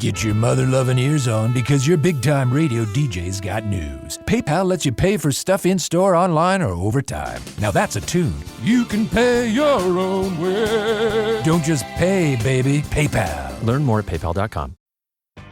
Get your mother-loving ears on because your big-time radio DJ's got news. PayPal lets you pay for stuff in-store, online, or over time. Now that's a tune. You can pay your own way. Don't just pay, baby. PayPal. Learn more at PayPal.com.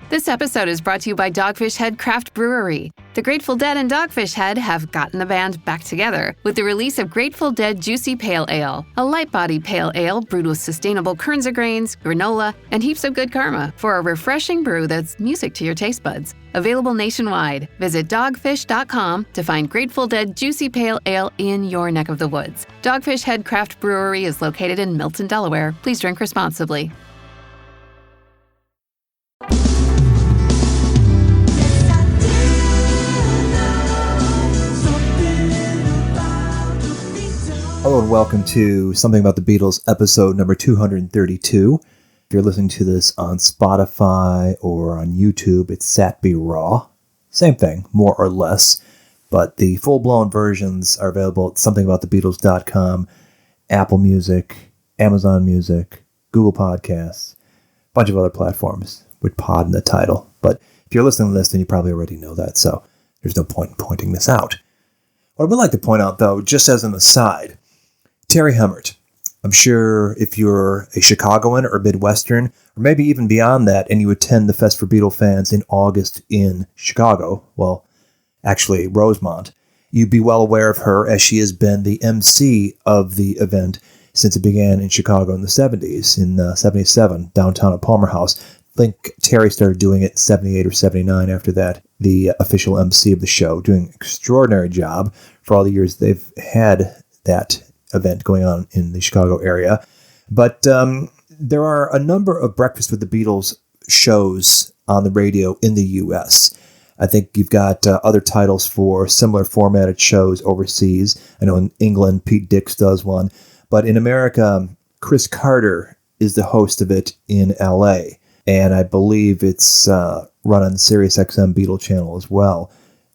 This episode is brought to you by Dogfish Head Craft Brewery. The Grateful Dead and Dogfish Head have gotten the band back together with the release of Grateful Dead Juicy Pale Ale, a light-bodied pale ale brewed with sustainable Kernza grains, granola, and heaps of good karma for a refreshing brew that's music to your taste buds. Available nationwide. Visit dogfish.com to find Grateful Dead Juicy Pale Ale in your neck of the woods. Dogfish Head Craft Brewery is located in Milton, Delaware. Please drink responsibly. Hello and welcome to Something About the Beatles, episode number 232. If you're listening to this on Spotify or on YouTube, it's Satby Raw. Same thing, more or less, but the full-blown versions are available at somethingaboutthebeatles.com, Apple Music, Amazon Music, Google Podcasts, a bunch of other platforms with pod in the title. But if you're listening to this, then you probably already know that, so there's no point in pointing this out. What I would like to point out, though, just as an aside, Terry Hemmert. I'm sure if you're a Chicagoan or Midwestern, or maybe even beyond that, and you attend the Fest for Beatle Fans in August in Chicago, well, actually Rosemont, you'd be well aware of her as she has been the MC of the event since it began in Chicago in the 70s, in 77, downtown at Palmer House. I think Terry started doing it in 78 or 79 after that, the official MC of the show, doing an extraordinary job for all the years they've had that event going on in the Chicago area. But there are a number of Breakfast with the Beatles shows on the radio in the U.S. I think you've got other titles for similar formatted shows overseas. I know in England, Pete Dix does one. But in America, Chris Carter is the host of it in L.A. And I believe it's run on the SiriusXM Beatle channel as well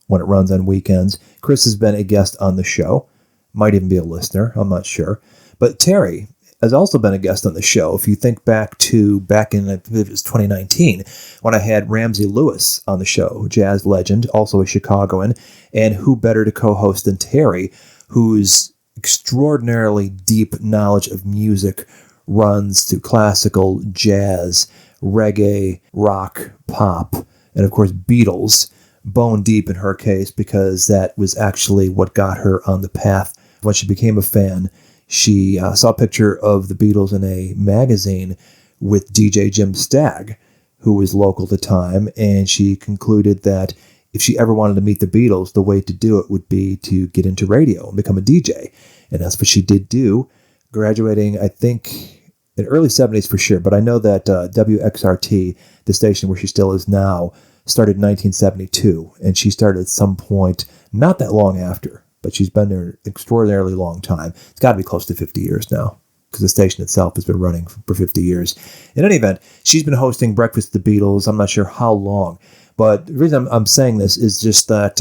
when it runs on weekends. Chris has been a guest on the show. Might even be a listener, I'm not sure. But Terry has also been a guest on the show. If you think back in, I believe it was 2019, when I had Ramsey Lewis on the show, jazz legend, also a Chicagoan, and who better to co-host than Terry, whose extraordinarily deep knowledge of music runs to classical, jazz, reggae, rock, pop, and of course Beatles, bone deep in her case, because that was actually what got her on the path. When she became a fan, she saw a picture of the Beatles in a magazine with DJ Jim Stagg, who was local at the time, and she concluded that if she ever wanted to meet the Beatles, the way to do it would be to get into radio and become a DJ. And that's what she did do, graduating, I think, in the early 70s for sure. But I know that WXRT, the station where she still is now, started in 1972, and she started at some point not that long after. But she's been there an extraordinarily long time. It's got to be close to 50 years now, because the station itself has been running for 50 years. In any event, she's been hosting Breakfast with the Beatles, I'm not sure how long. But the reason I'm saying this is just that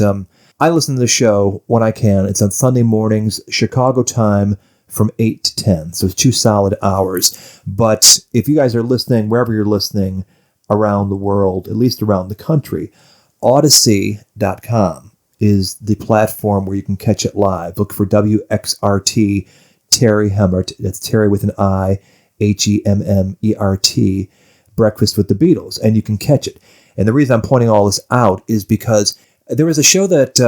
I listen to the show when I can. It's on Sunday mornings, Chicago time, from 8 to 10. So it's 2 solid hours. But if you guys are listening, wherever you're listening around the world, at least around the country, Odyssey.com is the platform where you can catch it live. Look for WXRT Terry Hemmert. That's Terry with an I, Hemmert, Breakfast with the Beatles, and you can catch it. And the reason I'm pointing all this out is because there was a show that,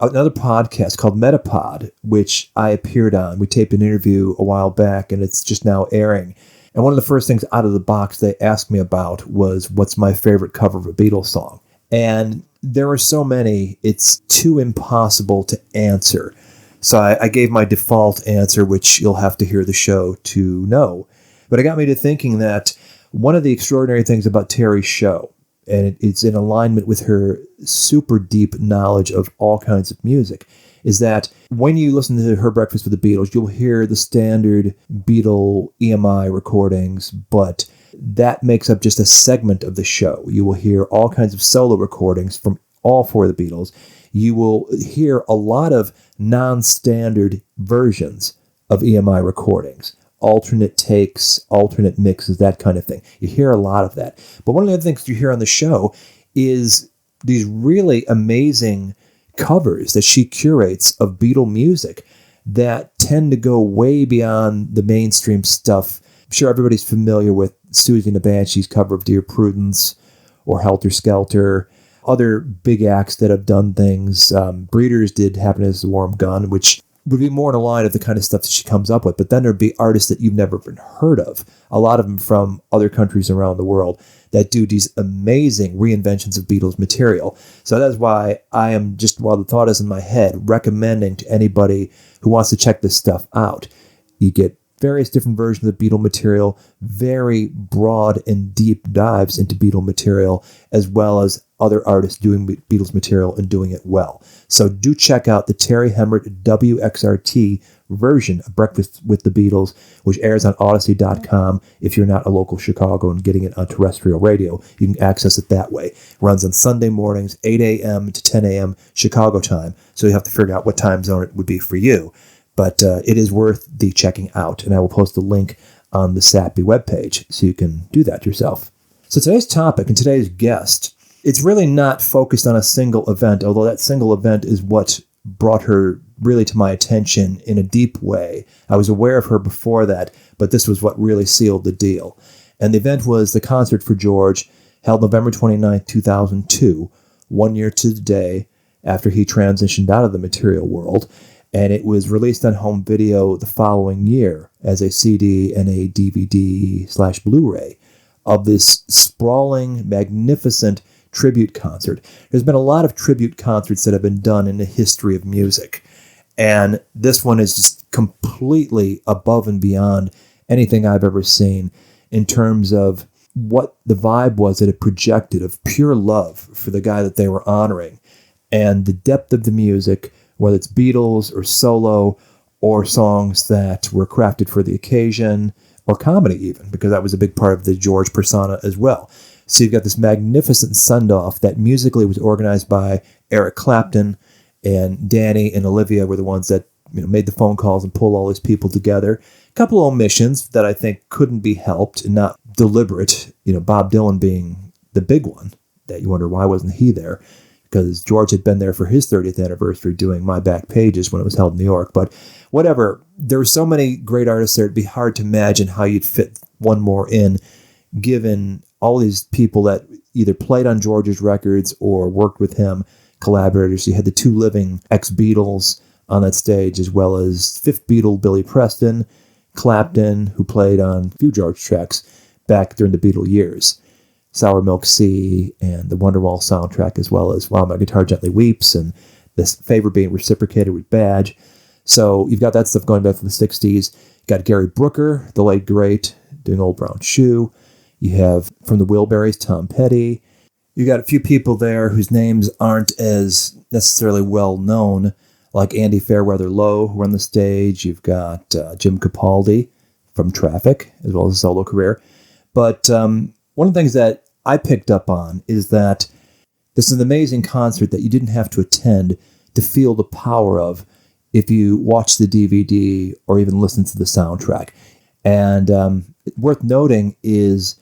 another podcast called Metapod, which I appeared on. We taped an interview a while back, and it's just now airing. And one of the first things out of the box they asked me about was, what's my favorite cover of a Beatles song? And there are so many, it's too impossible to answer. So I gave my default answer, which you'll have to hear the show to know. But it got me to thinking that one of the extraordinary things about Terry's show, and it's in alignment with her super deep knowledge of all kinds of music, is that when you listen to her Breakfast with the Beatles, you'll hear the standard Beatle EMI recordings, but that makes up just a segment of the show. You will hear all kinds of solo recordings from all 4 of the Beatles. You will hear a lot of non-standard versions of EMI recordings. alternate takes, alternate mixes, that kind of thing. You hear a lot of that. But one of the other things you hear on the show is these really amazing covers that she curates of Beatle music that tend to go way beyond the mainstream stuff. I'm sure everybody's familiar with Susie and the Banshees cover of Dear Prudence or Helter Skelter. Other big acts that have done things. Breeders did Happiness is a Warm Gun, which would be more in the line of the kind of stuff that she comes up with. But then there'd be artists that you've never even heard of, a lot of them from other countries around the world, that do these amazing reinventions of Beatles material. So that's why I am, just while the thought is in my head, recommending to anybody who wants to check this stuff out. You get various different versions of Beatle material, very broad and deep dives into Beatle material, as well as other artists doing Beatles material and doing it well. So do check out the Terry Hemmert WXRT version of Breakfast with the Beatles, which airs on Odyssey.com. If you're not a local Chicago and getting it on terrestrial radio, you can access it that way. It runs on Sunday mornings, 8 a.m. to 10 a.m. Chicago time, so you have to figure out what time zone it would be for you. But it is worth the checking out, and I will post a link on the SATB webpage so you can do that yourself. So today's topic and today's guest, it's really not focused on a single event, although that single event is what brought her really to my attention in a deep way. I was aware of her before that, but this was what really sealed the deal. And the event was the Concert for George, held November 29, 2002, 1 year to the day after he transitioned out of the material world. And it was released on home video the following year as a CD and a DVD/Blu-ray of this sprawling, magnificent tribute concert. There's been a lot of tribute concerts that have been done in the history of music. And this one is just completely above and beyond anything I've ever seen in terms of what the vibe was that it projected of pure love for the guy that they were honoring. And the depth of the music, whether it's Beatles or solo or songs that were crafted for the occasion or comedy even, because that was a big part of the George persona as well. So you've got this magnificent send-off that musically was organized by Eric Clapton, and Danny and Olivia were the ones that made the phone calls and pulled all these people together. A couple of omissions that I think couldn't be helped and not deliberate, Bob Dylan being the big one, that you wonder why wasn't he there, because George had been there for his 30th anniversary doing My Back Pages when it was held in New York. But whatever, there were so many great artists there, it'd be hard to imagine how you'd fit one more in, given all these people that either played on George's records or worked with him, collaborators. You had the two living ex-Beatles on that stage, as well as fifth Beatle Billy Preston, Clapton, who played on a few George tracks back during the Beatle years. Sour Milk Sea and the Wonderwall soundtrack, as well as While My Guitar Gently Weeps, and this favor being reciprocated with Badge. So you've got that stuff going back to the 60s. You got Gary Brooker, the late great, doing Old Brown Shoe. You have from the Wilburys, Tom Petty. You got a few people there whose names aren't as necessarily well known, like Andy Fairweather Lowe, who were on the stage. You've got Jim Capaldi from Traffic, as well as a solo career. But one of the things that I picked up on is that this is an amazing concert that you didn't have to attend to feel the power of if you watch the DVD or even listen to the soundtrack. And worth noting is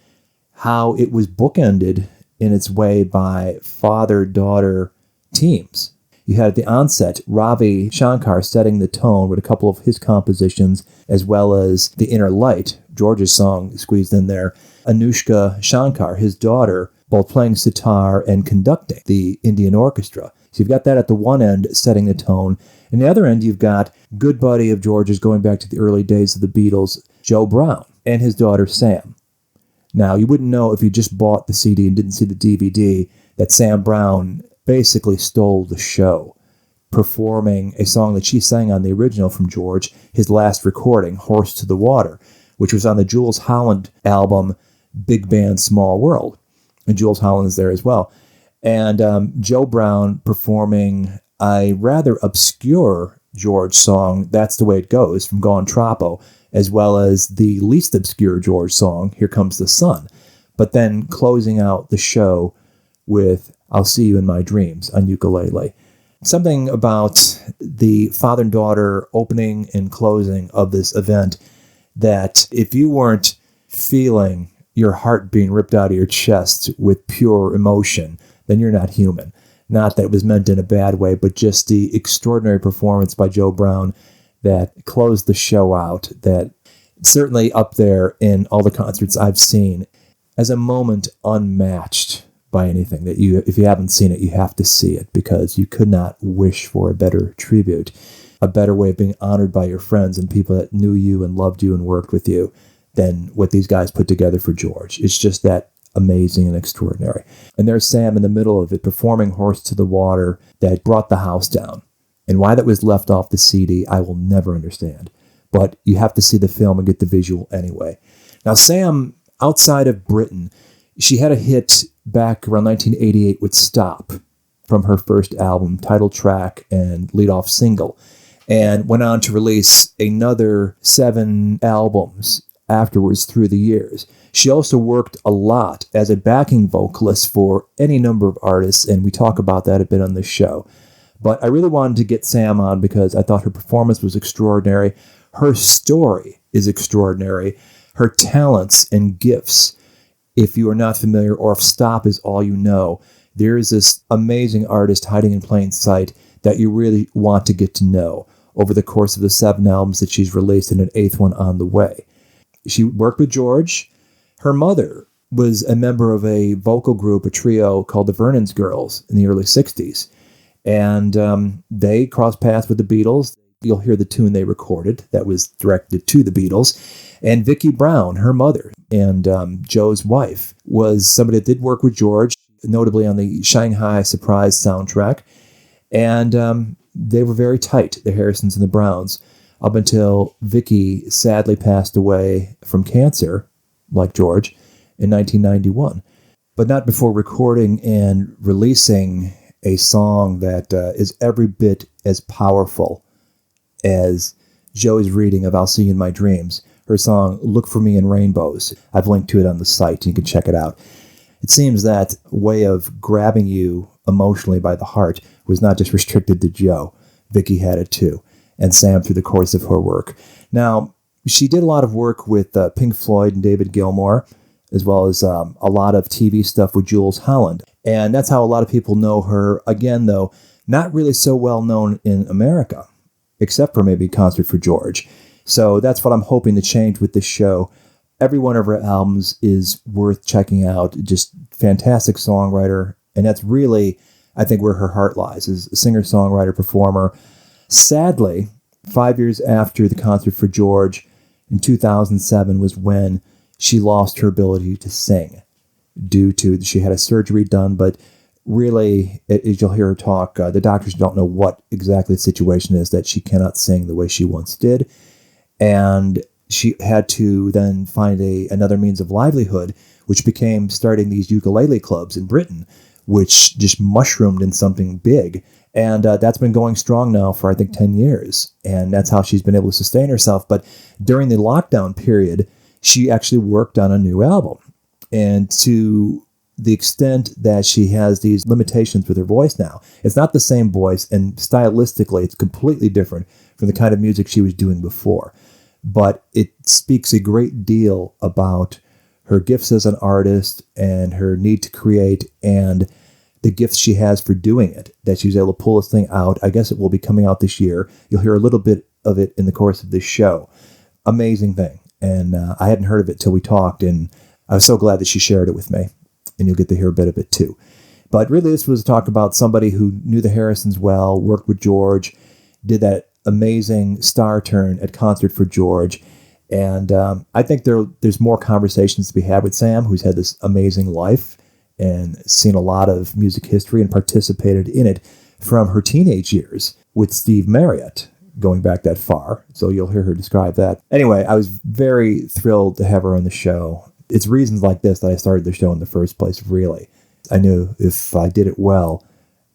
how it was bookended in its way by father-daughter teams. You had at the onset Ravi Shankar setting the tone with a couple of his compositions, as well as The Inner Light, George's song squeezed in there. Anushka Shankar, his daughter, both playing sitar and conducting the Indian orchestra. So you've got that at the one end setting the tone. And the other end, you've got good buddy of George's going back to the early days of the Beatles, Joe Brown, and his daughter Sam. Now, you wouldn't know if you just bought the CD and didn't see the DVD that Sam Brown basically stole the show, performing a song that she sang on the original from George, his last recording, Horse to the Water, which was on the Jools Holland album, Big Band, Small World. And Jools Holland is there as well. And Joe Brown performing a rather obscure George song, That's the Way It Goes, from Gone Troppo, as well as the least obscure George song, Here Comes the Sun. But then closing out the show with I'll See You in My Dreams on ukulele. Something about the father and daughter opening and closing of this event that if you weren't feeling your heart being ripped out of your chest with pure emotion, then you're not human. Not that it was meant in a bad way, but just the extraordinary performance by Joe Brown that closed the show out, that certainly up there in all the concerts I've seen as a moment unmatched by anything. That if you haven't seen it, you have to see it, because you could not wish for a better tribute, a better way of being honored by your friends and people that knew you and loved you and worked with you than what these guys put together for George. It's just that amazing and extraordinary. And there's Sam in the middle of it performing Horse to the Water that brought the house down. And why that was left off the CD, I will never understand. But you have to see the film and get the visual anyway. Now, Sam, outside of Britain, she had a hit back around 1988 with Stop from her first album, title track and lead-off single, and went on to release another 7 albums afterwards through the years. She also worked a lot as a backing vocalist for any number of artists, and we talk about that a bit on this show. But I really wanted to get Sam on because I thought her performance was extraordinary. Her story is extraordinary. Her talents and gifts, if you are not familiar or if Stop is all you know, there is this amazing artist hiding in plain sight that you really want to get to know over the course of the 7 albums that she's released and an 8th one on the way. She worked with George. Her mother was a member of a vocal group, a trio called the Vernon's Girls in the early 60s. And they crossed paths with the Beatles. You'll hear the tune they recorded that was directed to the Beatles. And Vicki Brown, her mother, and Joe's wife, was somebody that did work with George, notably on the Shanghai Surprise soundtrack. And they were very tight, the Harrisons and the Browns, up until Vicki sadly passed away from cancer, like George, in 1991. But not before recording and releasing a song that is every bit as powerful as Joe's reading of I'll See You in My Dreams, her song Look for Me in Rainbows. I've linked to it on the site, and you can check it out. It seems that way of grabbing you emotionally by the heart was not just restricted to Joe. Vicki had it too, and Sam through the course of her work. Now, she did a lot of work with Pink Floyd and David Gilmour, as well as a lot of TV stuff with Jools Holland. And that's how a lot of people know her. Again, though, not really so well known in America, except for maybe Concert for George. So that's what I'm hoping to change with this show. Every one of her albums is worth checking out. Just fantastic songwriter. And that's really, I think, where her heart lies, as a singer-songwriter, performer. Sadly, 5 years after the Concert for George, in 2007, was when she lost her ability to sing due to, she had a surgery done, but really, as you'll hear her talk, the doctors don't know what exactly the situation is, that she cannot sing the way she once did. And she had to then find another means of livelihood, which became starting these ukulele clubs in Britain, which just mushroomed in something big. And that's been going strong now for, I think, 10 years. And that's how she's been able to sustain herself. But during the lockdown period, she actually worked on a new album. And to the extent that she has these limitations with her voice now, it's not the same voice, and stylistically, it's completely different from the kind of music she was doing before. But it speaks a great deal about her gifts as an artist and her need to create and the gifts she has for doing it, that she's able to pull this thing out. I guess it will be coming out this year. You'll hear a little bit of it in the course of this show. Amazing thing. And I hadn't heard of it till we talked, and I was so glad that she shared it with me. And you'll get to hear a bit of it too. But really, this was a talk about somebody who knew the Harrisons well, worked with George, did that amazing star turn at Concert for George. And I think there's more conversations to be had with Sam, who's had this amazing life and seen a lot of music history and participated in it from her teenage years with Steve Marriott, going back that far. So you'll hear her describe that. Anyway, I was very thrilled to have her on the show. It's reasons like this that I started the show in the first place, really. I knew if I did it well,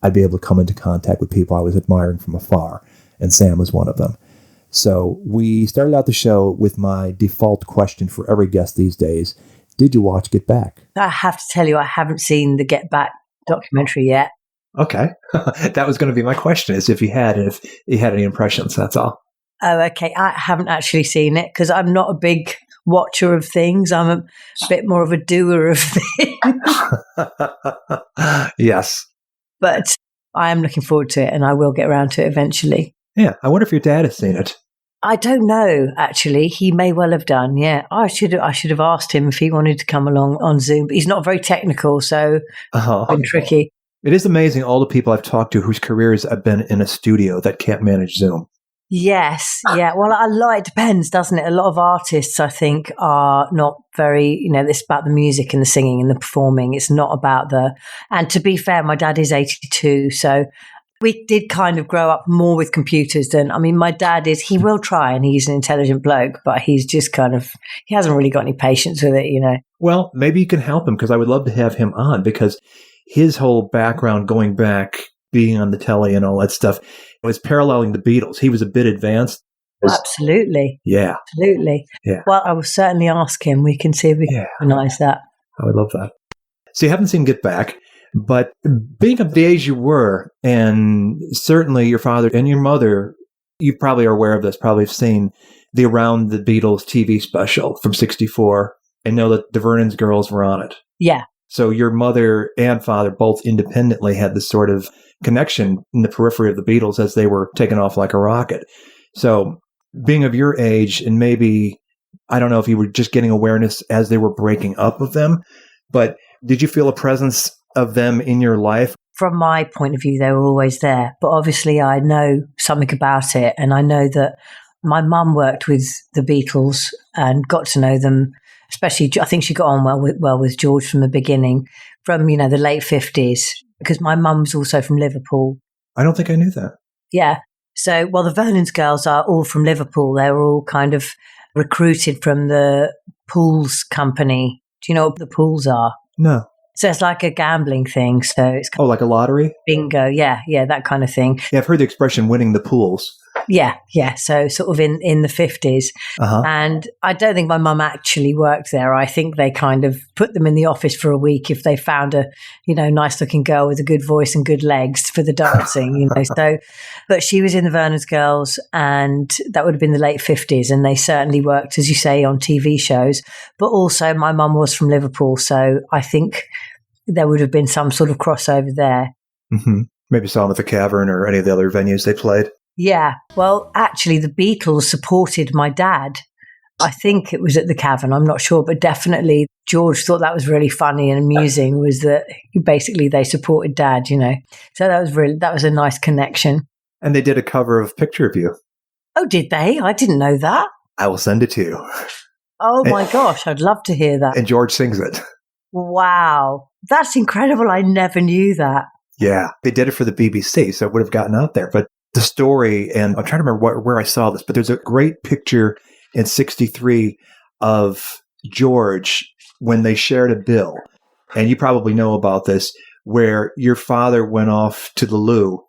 I'd be able to come into contact with people I was admiring from afar, and Sam was one of them. So we started out the show with my default question for every guest these days. Did you watch Get Back? I have to tell you, I haven't seen the Get Back documentary yet. Okay. That was going to be my question, is if you had any impressions, that's all. Oh, okay. I haven't actually seen it because I'm not a big watcher of things. I'm a bit more of a doer of things. Yes. But I am looking forward to it, and I will get around to it eventually. Yeah. I wonder if your dad has seen it. I don't know, actually. He may well have done, yeah. I should have asked him if he wanted to come along on Zoom. But he's not very technical, so it's been tricky. It is amazing all the people I've talked to whose careers have been in a studio that can't manage Zoom. Yes, yeah. Well, it depends, doesn't it? A lot of artists, I think, are not very, it's about the music and the singing and the performing. It's not about and to be fair, my dad is 82, so we did kind of grow up more with computers than, my dad he will try and he's an intelligent bloke, but he's just he hasn't really got any patience with it, Well, maybe you can help him because I would love to have him on because his whole background going back, being on the telly and all that stuff, was paralleling the Beatles. He was a bit advanced. Absolutely. Yeah. Absolutely. Yeah. Well, I will certainly ask him. We can see if we can organise that. I would love that. So you haven't seen Get Back, but being of the age you were, and certainly your father and your mother, you probably are aware of this, probably have seen the Around the Beatles TV special from '64 and know that the Vernon's Girls were on it. Yeah. So your mother and father both independently had this sort of connection in the periphery of the Beatles as they were taking off like a rocket. So being of your age, and maybe, I don't know if you were just getting awareness as they were breaking up of them, but did you feel a presence of them in your life? From my point of view, they were always there. But obviously I know something about it. And I know that my mum worked with the Beatles and got to know them. Especially, I think she got on well with George from the beginning, from, the late 50s, because my mum's also from Liverpool. I don't think I knew that. Yeah. So, the Vernon's Girls are all from Liverpool. They were all kind of recruited from the Pools company. Do you know what the Pools are? No. So it's like a gambling thing. So it's like a lottery? Bingo. Yeah, that kind of thing. Yeah, I've heard the expression winning the pools. Yeah. So sort of in the 50s. Uh-huh. And I don't think my mum actually worked there. I think they kind of put them in the office for a week if they found a, nice looking girl with a good voice and good legs for the dancing, So, but she was in the Vernon's Girls, and that would have been the late 50s. And they certainly worked, as you say, on TV shows. But also my mum was from Liverpool. So I think there would have been some sort of crossover there. Mm-hmm. Maybe saw them at the Cavern or any of the other venues they played. Yeah. Well, actually, the Beatles supported my dad. I think it was at the Cavern. I'm not sure, but definitely George thought that was really funny and amusing, was that basically they supported Dad, So that was a nice connection. And they did a cover of Picture of You. Oh, did they? I didn't know that. I will send it to you. Oh my gosh, I'd love to hear that. And George sings it. Wow. That's incredible. I never knew that. Yeah. They did it for the BBC, so it would have gotten out there. But the story, and I'm trying to remember where I saw this, but there's a great picture in '63 of George when they shared a bill. And you probably know about this, where your father went off to the loo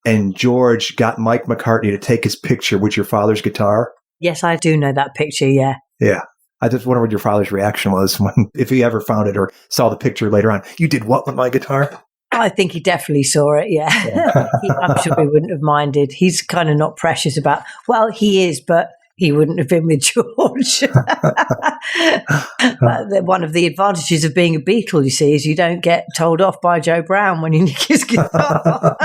and George got Mike McCartney to take his picture with your father's guitar. Yes, I do know that picture. Yeah. Yeah. I just wonder what your father's reaction was if he ever found it or saw the picture later on. You did what with my guitar? I think he definitely saw it, yeah. I'm sure he wouldn't have minded. He's kind of not precious about, well, he is, but he wouldn't have been with George. One of the advantages of being a Beatle, you see, is you don't get told off by Joe Brown when you nick his guitar.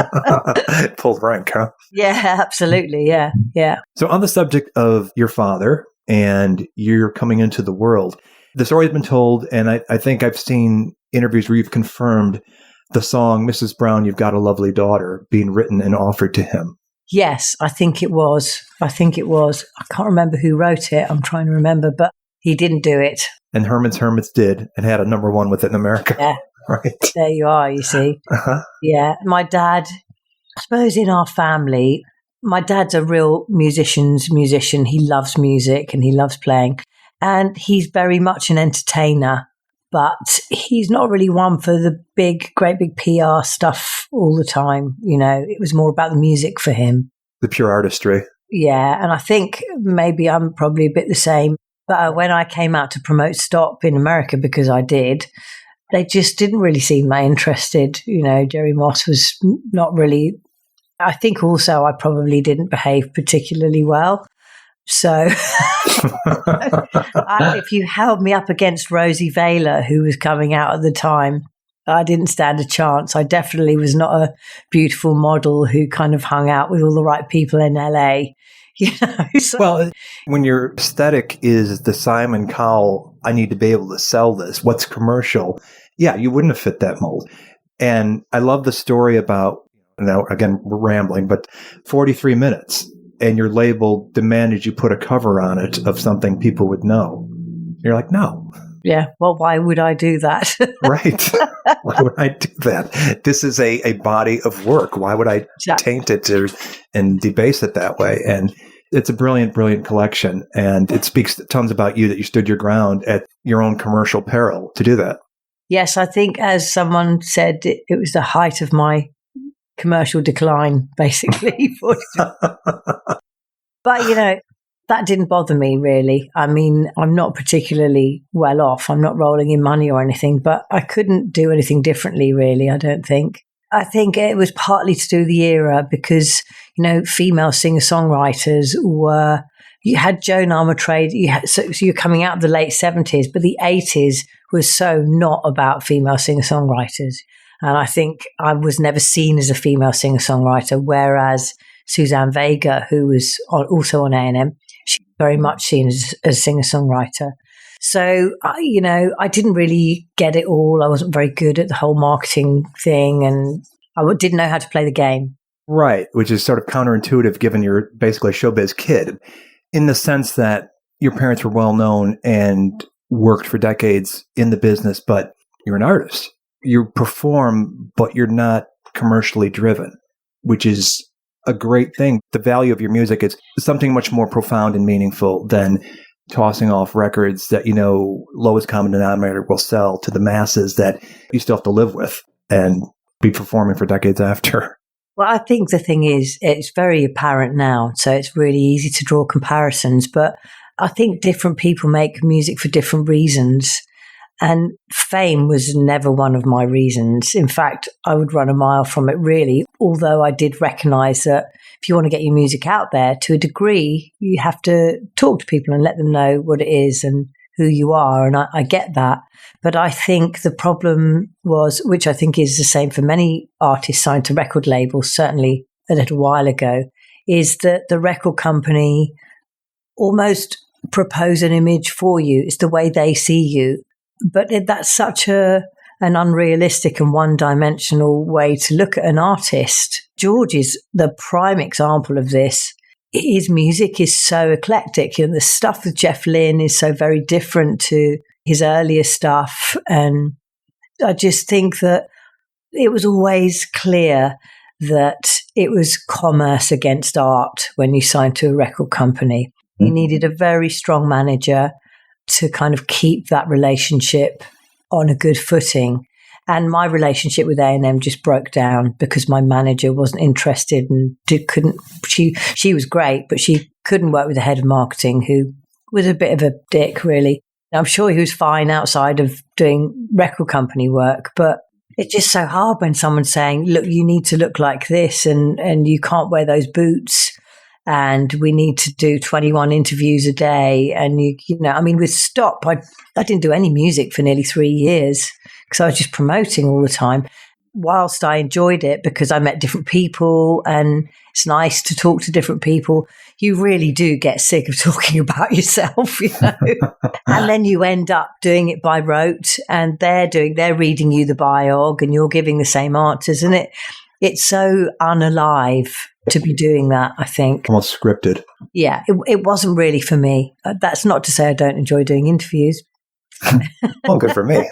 Pulled rank, huh? Yeah, absolutely, yeah. So on the subject of your father and you're coming into the world, the story has been told, and I think I've seen interviews where you've confirmed the song, Mrs. Brown, You've Got a Lovely Daughter, being written and offered to him. Yes, I think it was. I can't remember who wrote it. I'm trying to remember, but he didn't do it. And Herman's Hermits did, and had a number one with it in America. Yeah. Right. There you are, you see. Uh-huh. Yeah. My dad, I suppose in our family, my dad's a real musician. He loves music and he loves playing. And he's very much an entertainer. But he's not really one for the great big PR stuff all the time. It was more about the music for him. The pure artistry. Yeah. And I think maybe I'm probably a bit the same. But when I came out to promote Stop in America, because I did, they just didn't really seem that interested. Jerry Moss was not really. I think also I probably didn't behave particularly well. So if you held me up against Rosie Vela, who was coming out at the time, I didn't stand a chance. I definitely was not a beautiful model who kind of hung out with all the right people in LA. So. Well, when your aesthetic is the Simon Cowell, I need to be able to sell this, what's commercial? Yeah, you wouldn't have fit that mold. And I love the story about, now again, we're rambling, but 43 minutes and your label demanded you put a cover on it of something people would know. You're like, no. Yeah, well, why would I do that? Right. Why would I do that? This is a body of work. Why would I taint it and debase it that way? And it's a brilliant, brilliant collection. And it speaks tons about you that you stood your ground at your own commercial peril to do that. Yes, I think as someone said, it was the height of my commercial decline, basically. But, that didn't bother me, really. I mean, I'm not particularly well off. I'm not rolling in money or anything, but I couldn't do anything differently, really, I don't think. I think it was partly to do with the era because, female singer-songwriters were... You had Joan Armatrading, so you're coming out of the late 70s, but the 80s was so not about female singer-songwriters. And I think I was never seen as a female singer-songwriter, whereas Suzanne Vega, who was also on A&M, she's very much seen as a singer-songwriter. So, I didn't really get it all. I wasn't very good at the whole marketing thing, and I didn't know how to play the game. Right, which is sort of counterintuitive given you're basically a showbiz kid, in the sense that your parents were well-known and worked for decades in the business, but you're an artist. You perform, but you're not commercially driven, which is a great thing. The value of your music is something much more profound and meaningful than tossing off records that, lowest common denominator will sell to the masses that you still have to live with and be performing for decades after. Well, I think the thing is, it's very apparent now, so it's really easy to draw comparisons, but I think different people make music for different reasons. And fame was never one of my reasons. In fact, I would run a mile from it, really, although I did recognize that if you want to get your music out there, to a degree, you have to talk to people and let them know what it is and who you are. And I get that. But I think the problem was, which I think is the same for many artists signed to record labels, certainly a little while ago, is that the record company almost propose an image for you. It's the way they see you. But that's such an unrealistic and one-dimensional way to look at an artist. George is the prime example of this. His music is so eclectic. The stuff with Jeff Lynne is so very different to his earlier stuff. And I just think that it was always clear that it was commerce against art when you signed to a record company. You needed a very strong manager to kind of keep that relationship on a good footing. And my relationship with A&M just broke down because my manager wasn't interested and she was great, but she couldn't work with the head of marketing, who was a bit of a dick, really. I'm sure he was fine outside of doing record company work, but it's just so hard when someone's saying, look, you need to look like this and you can't wear those boots. And we need to do 21 interviews a day. And, with Stop, I didn't do any music for nearly 3 years because I was just promoting all the time. Whilst I enjoyed it because I met different people and it's nice to talk to different people, you really do get sick of talking about yourself, And then you end up doing it by rote and they're reading you the biog and you're giving the same answers. And it's so unalive to be doing that, I think. Almost scripted. Yeah, it wasn't really for me. That's not to say I don't enjoy doing interviews. Well, good for me.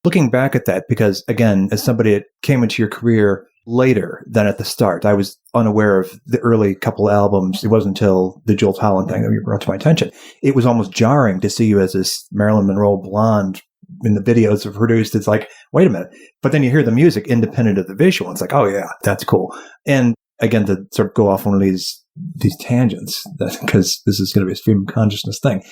Looking back at that, because again, as somebody that came into your career later than at the start, I was unaware of the early couple albums. It wasn't until the Jools Holland thing that you brought to my attention. It was almost jarring to see you as this Marilyn Monroe blonde in the videos are produced. It's like, wait a minute. But then you hear the music independent of the visual. It's like, oh yeah, that's cool. And again, to sort of go off one of these tangents, because this is going to be a stream of consciousness thing.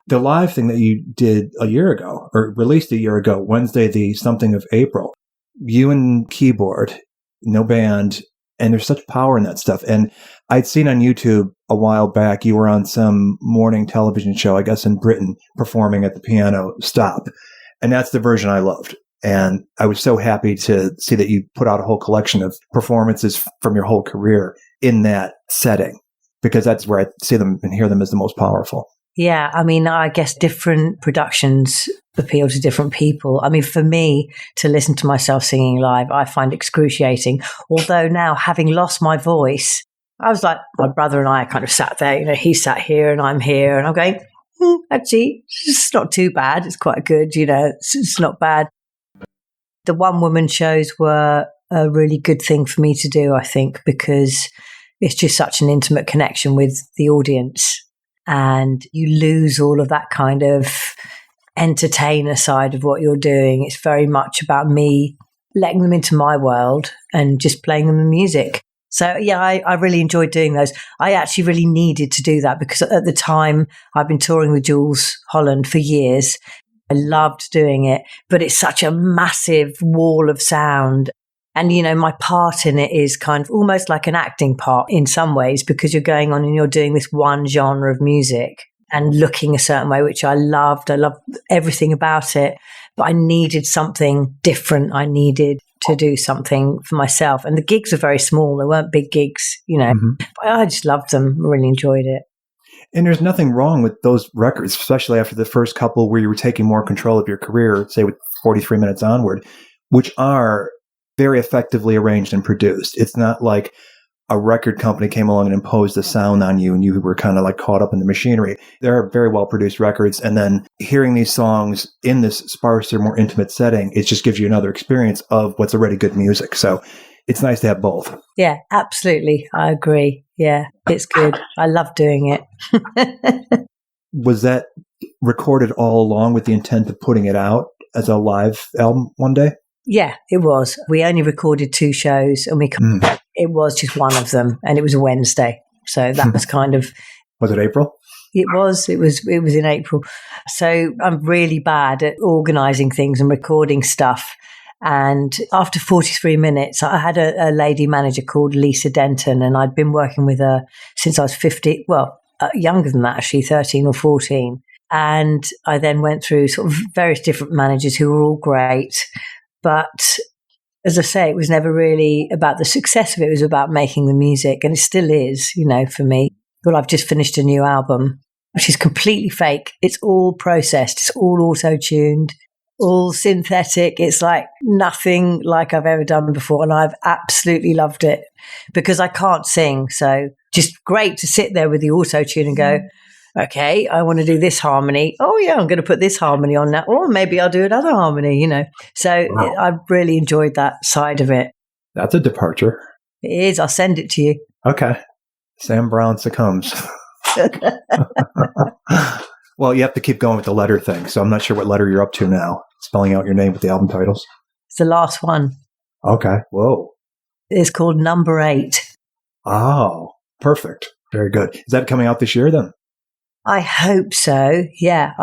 The live thing that you did a year ago, or released a year ago, Wednesday, the something of April, you and keyboard, no band, And there's such power in that stuff. And I'd seen on YouTube a while back, you were on some morning television show, I guess in Britain, performing at the piano stop. And that's the version I loved. And I was so happy to see that you put out a whole collection of performances from your whole career in that setting, because that's where I see them and hear them as the most powerful. Yeah, I mean, I guess different productions appeal to different people. I mean, for me to listen to myself singing live, I find excruciating. Although now, having lost my voice, I was like, my brother and I kind of sat there, you know, he sat here and I'm here, and I'm going, actually, it's not too bad. It's quite good, you know, it's not bad. The one-woman shows were a really good thing for me to do, I think, because it's just such an intimate connection with the audience. And you lose all of that kind of entertainer side of what you're doing. It's very much about me letting them into my world and just playing them the music. So, yeah, I really enjoyed doing those. I actually really needed to do that because at the time I've been touring with Jools Holland for years. I loved doing it, but it's such a massive wall of sound. And, you know, my part in it is kind of almost like an acting part in some ways, because you're going on and you're doing this one genre of music and looking a certain way, which I loved. I loved everything about it, but I needed something different. I needed to do something for myself. And the gigs were very small. They weren't big gigs, you know. But I just loved them, really enjoyed it. And there's nothing wrong with those records, especially after the first couple where you were taking more control of your career, say with 43 Minutes onward, which are very effectively arranged and produced. It's not like a record company came along and imposed a sound on you and you were kind of like caught up in the machinery. They're very well produced records. And then hearing these songs in this sparser, more intimate setting, it just gives you another experience of what's already good music. So it's nice to have both. Yeah, absolutely. I agree. Yeah, it's good. I love doing it. Was that recorded all along with the intent of putting it out as a live album one day? Yeah, it was. We only recorded 2 shows and it was just one of them, and it was a Wednesday. So that was kind of... Was it April? It was in April. So I'm really bad at organising things and recording stuff. And after 43 minutes, I had a lady manager called Lisa Denton, and I'd been working with her since I was 50, younger than that, actually, 13 or 14. And I then went through sort of various different managers who were all great. But as I say, it was never really about the success of it. It was about making the music. And it still is, you know, for me. But I've just finished a new album, which is completely fake. It's all processed. It's all auto-tuned, all synthetic. It's like nothing like I've ever done before. And I've absolutely loved it because I can't sing. So just great to sit there with the auto-tune and go, okay, I want to do this harmony. Oh, yeah, I'm going to put this harmony on now. Or maybe I'll do another harmony, you know. So I've really enjoyed that side of it. That's a departure. It is. I'll send it to you. Okay. Sam Brown succumbs. Well, you have to keep going with the letter thing. So I'm not sure what letter you're up to now, spelling out your name with the album titles. It's the last one. Okay. Whoa. It's called Number 8. Oh, perfect. Very good. Is that coming out this year then? I hope so. Yeah.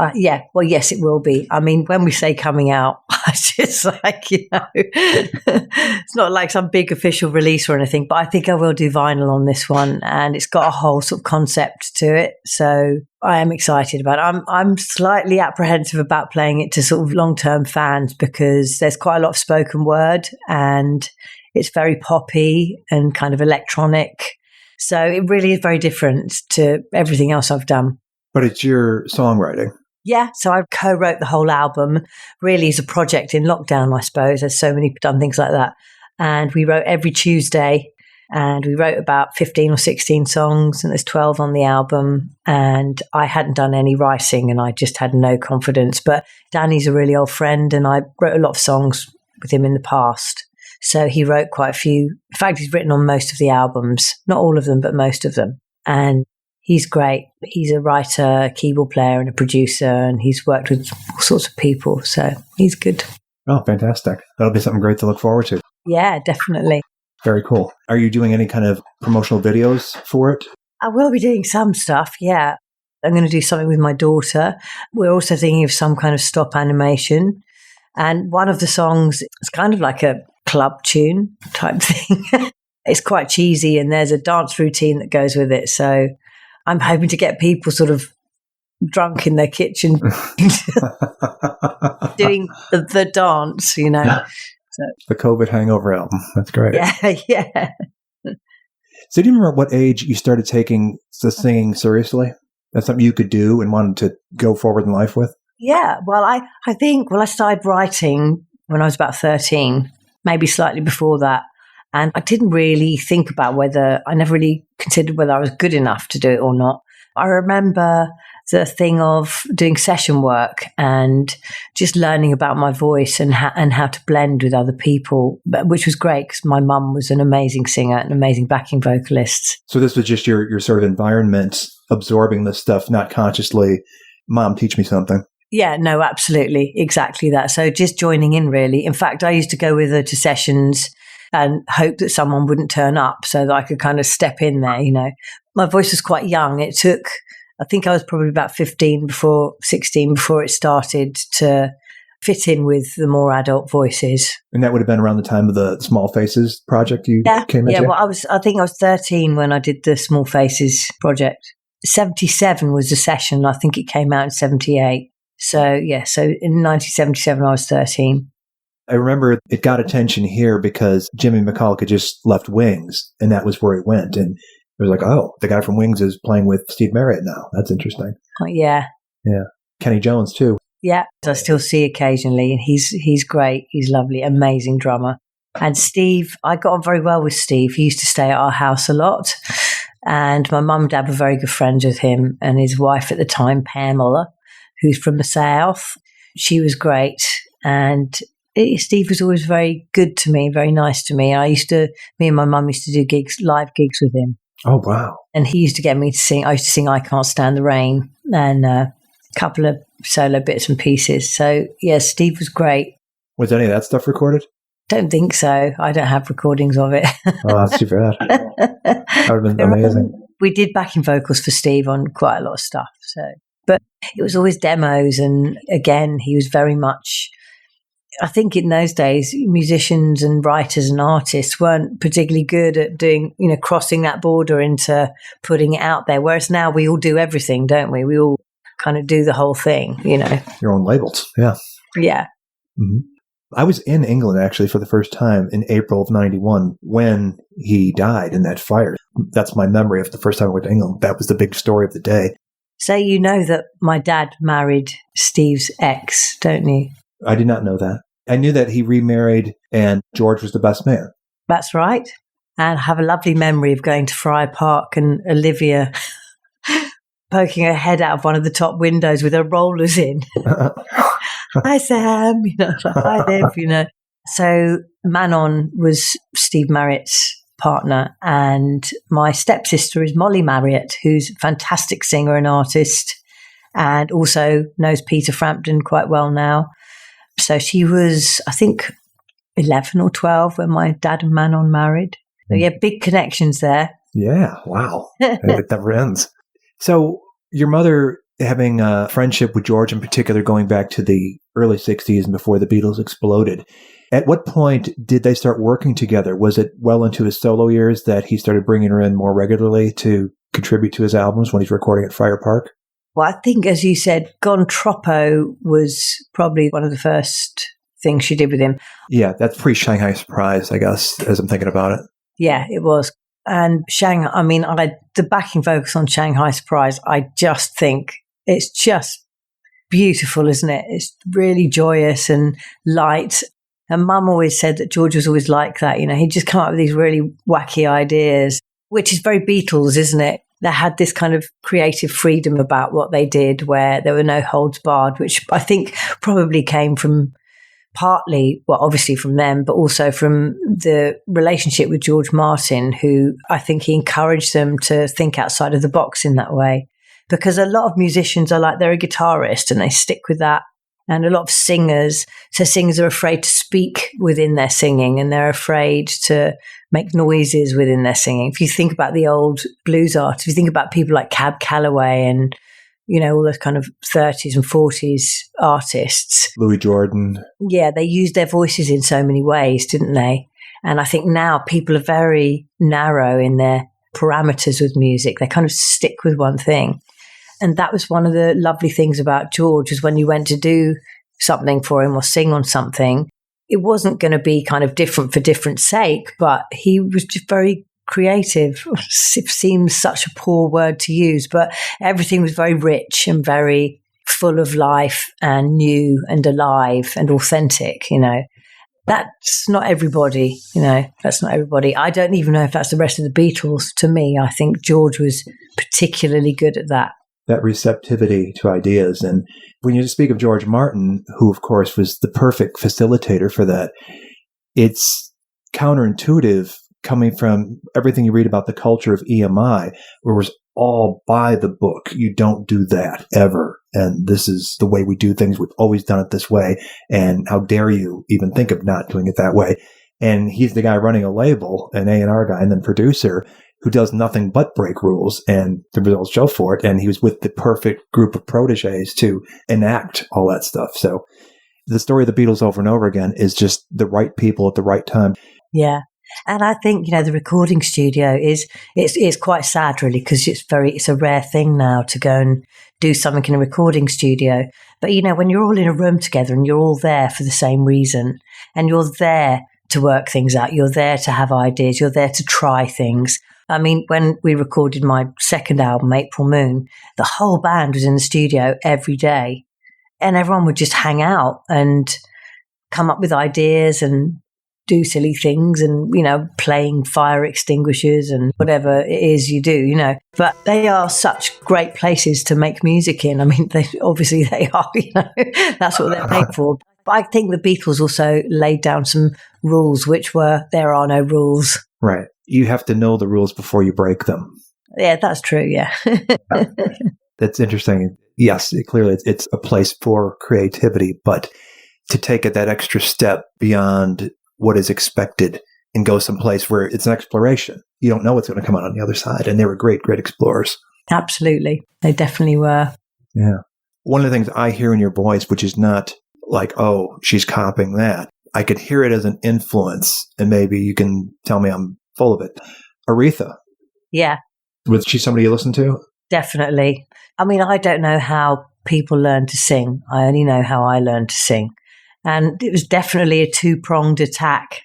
Well, yes, it will be. I mean, when we say coming out, I just like, you know, it's not like some big official release or anything, but I think I will do vinyl on this one, and it's got a whole sort of concept to it. So I am excited about it. I'm slightly apprehensive about playing it to sort of long-term fans because there's quite a lot of spoken word and it's very poppy and kind of electronic. So it really is very different to everything else I've done. But it's your songwriting. Yeah, so I co-wrote the whole album, really as a project in lockdown, I suppose. There's so many done things like that. And we wrote every Tuesday, and we wrote about 15 or 16 songs, and there's 12 on the album. And I hadn't done any writing, and I just had no confidence. But Danny's a really old friend, and I wrote a lot of songs with him in the past. So he wrote quite a few. In fact, he's written on most of the albums. Not all of them, but most of them. And he's great. He's a writer, keyboard player, and a producer, and he's worked with all sorts of people. So he's good. Oh, fantastic. That'll be something great to look forward to. Yeah, definitely. Very cool. Are you doing any kind of promotional videos for it? I will be doing some stuff, yeah. I'm going to do something with my daughter. We're also thinking of some kind of stop animation. And one of the songs is kind of like a club tune type thing. it's quite cheesy, and there's a dance routine that goes with it. So I'm hoping to get people sort of drunk in their kitchen doing the dance, you know. So, the COVID hangover album. That's great. yeah, yeah. So do you remember what age you started taking the singing seriously? That's something you could do and wanted to go forward in life with? Yeah, well, I think, I started writing when I was about 13, maybe slightly before that. And I didn't really think about I never really considered whether I was good enough to do it or not. I remember the thing of doing session work and just learning about my voice and how to blend with other people, which was great because my mum was an amazing singer, an amazing backing vocalist. So this was just your sort of environment absorbing this stuff, not consciously, Mom, teach me something. Yeah, no, absolutely. Exactly that. So just joining in, really. In fact, I used to go with her to sessions and hope that someone wouldn't turn up so that I could kind of step in there, you know. My voice was quite young. It took, I think I was probably about 16 before it started to fit in with the more adult voices. And that would have been around the time of the Small Faces project you came into? Yeah, well, I think I was 13 when I did the Small Faces project. 77 was the session. I think it came out in 78. So, yeah, so in 1977, I was 13. I remember it got attention here because Jimmy McCulloch had just left Wings, and that was where he went. And it was like, oh, the guy from Wings is playing with Steve Marriott now. That's interesting. Yeah. Yeah. Kenny Jones, too. Yeah, I still see occasionally. And he's great. He's lovely, amazing drummer. And Steve, I got on very well with Steve. He used to stay at our house a lot. And my mum and dad were very good friends with him and his wife at the time, Pamela, who's from the South. She was great. And Steve was always very good to me, very nice to me. Me and my mum used to do live gigs with him. Oh, wow. And he used to get me to sing. I used to sing I Can't Stand the Rain and a couple of solo bits and pieces. So, yeah, Steve was great. Was any of that stuff recorded? Don't think so. I don't have recordings of it. Oh, that's too bad. That would have been amazing. We did backing vocals for Steve on quite a lot of stuff. But it was always demos. And again, he was very much... I think in those days, musicians and writers and artists weren't particularly good at doing, crossing that border into putting it out there. Whereas now we all do everything, don't we? We all kind of do the whole thing, Your own labels. Yeah. Yeah. Mm-hmm. I was in England actually for the first time in April of 91 when he died in that fire. That's my memory of the first time I went to England. That was the big story of the day. So you know that my dad married Steve's ex, don't you? I did not know that. I knew that he remarried and George was the best man. That's right. And I have a lovely memory of going to Friar Park and Olivia poking her head out of one of the top windows with her rollers in. Hi, Sam. Hi, Liv. So Manon was Steve Marriott's partner, and my stepsister is Molly Marriott, who's a fantastic singer and artist and also knows Peter Frampton quite well now. So she was, I think, 11 or 12 when my dad and Manon married. So yeah, big connections there. Yeah, wow. It never ends. So your mother having a friendship with George in particular going back to the early 60s and before the Beatles exploded. At what point did they start working together? Was it well into his solo years that he started bringing her in more regularly to contribute to his albums when he's recording at Friar Park? Well, I think, as you said, Gon Troppo was probably one of the first things she did with him. Yeah, that's pre-Shanghai Surprise, I guess, as I'm thinking about it. Yeah, it was. And the backing vocals on Shanghai Surprise, I just think it's just beautiful, isn't it? It's really joyous and light. And Mum always said that George was always like that. He'd just come up with these really wacky ideas, which is very Beatles, isn't it? They had this kind of creative freedom about what they did where there were no holds barred, which I think probably came from partly, well, obviously from them, but also from the relationship with George Martin, who I think he encouraged them to think outside of the box in that way. Because a lot of musicians are like, they're a guitarist and they stick with that. And a lot of singers are afraid to speak within their singing and they're afraid to make noises within their singing. If you think about the old blues artists, if you think about people like Cab Calloway and, all those kind of 30s and 40s artists. Louis Jordan. Yeah, they used their voices in so many ways, didn't they? And I think now people are very narrow in their parameters with music. They kind of stick with one thing. And that was one of the lovely things about George, was when you went to do something for him or sing on something, it wasn't going to be kind of different for different sake, but he was just very creative. It seems such a poor word to use, but everything was very rich and very full of life and new and alive and authentic, you know. That's not everybody, you know, that's not everybody. I don't even know if that's the rest of the Beatles. To me, I think George was particularly good at that. That receptivity to ideas. And when you speak of George Martin, who of course was the perfect facilitator for that, it's counterintuitive coming from everything you read about the culture of EMI, where it was all by the book. You don't do that ever. And this is the way we do things. We've always done it this way. And how dare you even think of not doing it that way? And he's the guy running a label, an A&R guy, and then producer, who does nothing but break rules, and the results show for it. And he was with the perfect group of proteges to enact all that stuff. So the story of the Beatles over and over again is just the right people at the right time. Yeah. And I think, you know, the recording studio it's quite sad, really, because it's a rare thing now to go and do something in a recording studio. But, you know, when you're all in a room together and you're all there for the same reason, and you're there to work things out, you're there to have ideas, you're there to try things. I mean, when we recorded my second album, April Moon, the whole band was in the studio every day, and everyone would just hang out and come up with ideas and do silly things and, you know, playing fire extinguishers and whatever it is you do, you know. But they are such great places to make music in. I mean, they are, you know, that's what they're paid for. But I think the Beatles also laid down some rules, which were, there are no rules. Right. You have to know the rules before you break them. Yeah, that's true. Yeah. That's interesting. Yes, clearly it's a place for creativity, but to take it that extra step beyond what is expected and go someplace where it's an exploration. You don't know what's going to come out on the other side. And they were great explorers. Absolutely. They definitely were. Yeah. One of the things I hear in your voice, which is not like, oh, she's copying that. I could hear it as an influence, and maybe you can tell me I'm full of it. Aretha. Yeah. Was she somebody you listened to? Definitely. I mean, I don't know how people learn to sing. I only know how I learned to sing. And it was definitely a two-pronged attack.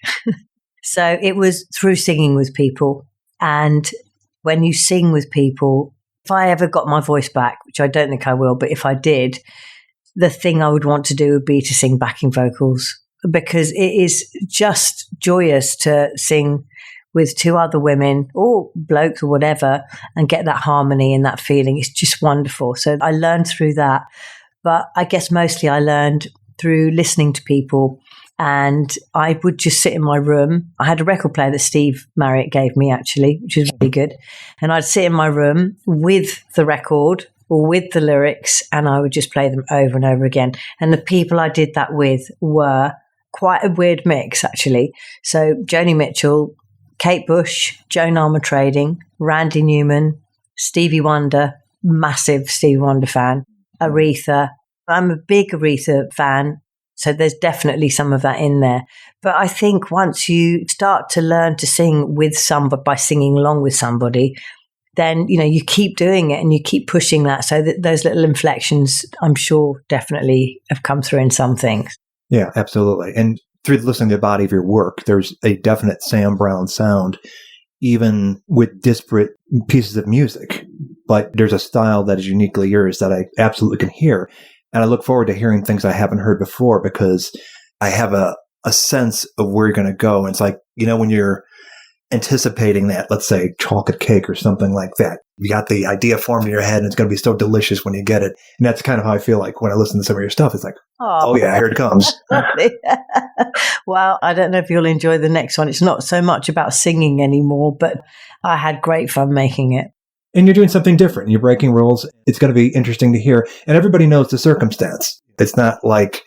So it was through singing with people. And when you sing with people, if I ever got my voice back, which I don't think I will, but if I did, the thing I would want to do would be to sing backing vocals, because it is just joyous to sing with two other women or blokes or whatever and get that harmony and that feeling. It's just wonderful. So I learned through that. But I guess mostly I learned through listening to people, and I would just sit in my room. I had a record player that Steve Marriott gave me, actually, which was really good. And I'd sit in my room with the record or with the lyrics, and I would just play them over and over again. And the people I did that with were quite a weird mix, actually. So Joni Mitchell, Kate Bush, Joan Armatrading, Randy Newman, Stevie Wonder, massive Stevie Wonder fan, Aretha. I'm a big Aretha fan, so there's definitely some of that in there. But I think once you start to learn to sing with somebody, by singing along with somebody, then, you know, you keep doing it and you keep pushing that, so that those little inflections, I'm sure, definitely have come through in some things. Yeah, absolutely. And through listening to the body of your work, there's a definite Sam Brown sound, even with disparate pieces of music. But there's a style that is uniquely yours that I absolutely can hear. And I look forward to hearing things I haven't heard before, because I have a sense of where you're going to go. And it's like, you know, when you're anticipating that, let's say chocolate cake or something like that, you got the idea formed in your head and it's going to be so delicious when you get it. And that's kind of how I feel like when I listen to some of your stuff. It's like, oh yeah, here it comes. Well, I don't know if you'll enjoy the next one. It's not so much about singing anymore, but I had great fun making it. And you're doing something different. You're breaking rules. It's going to be interesting to hear. And everybody knows the circumstance. It's not like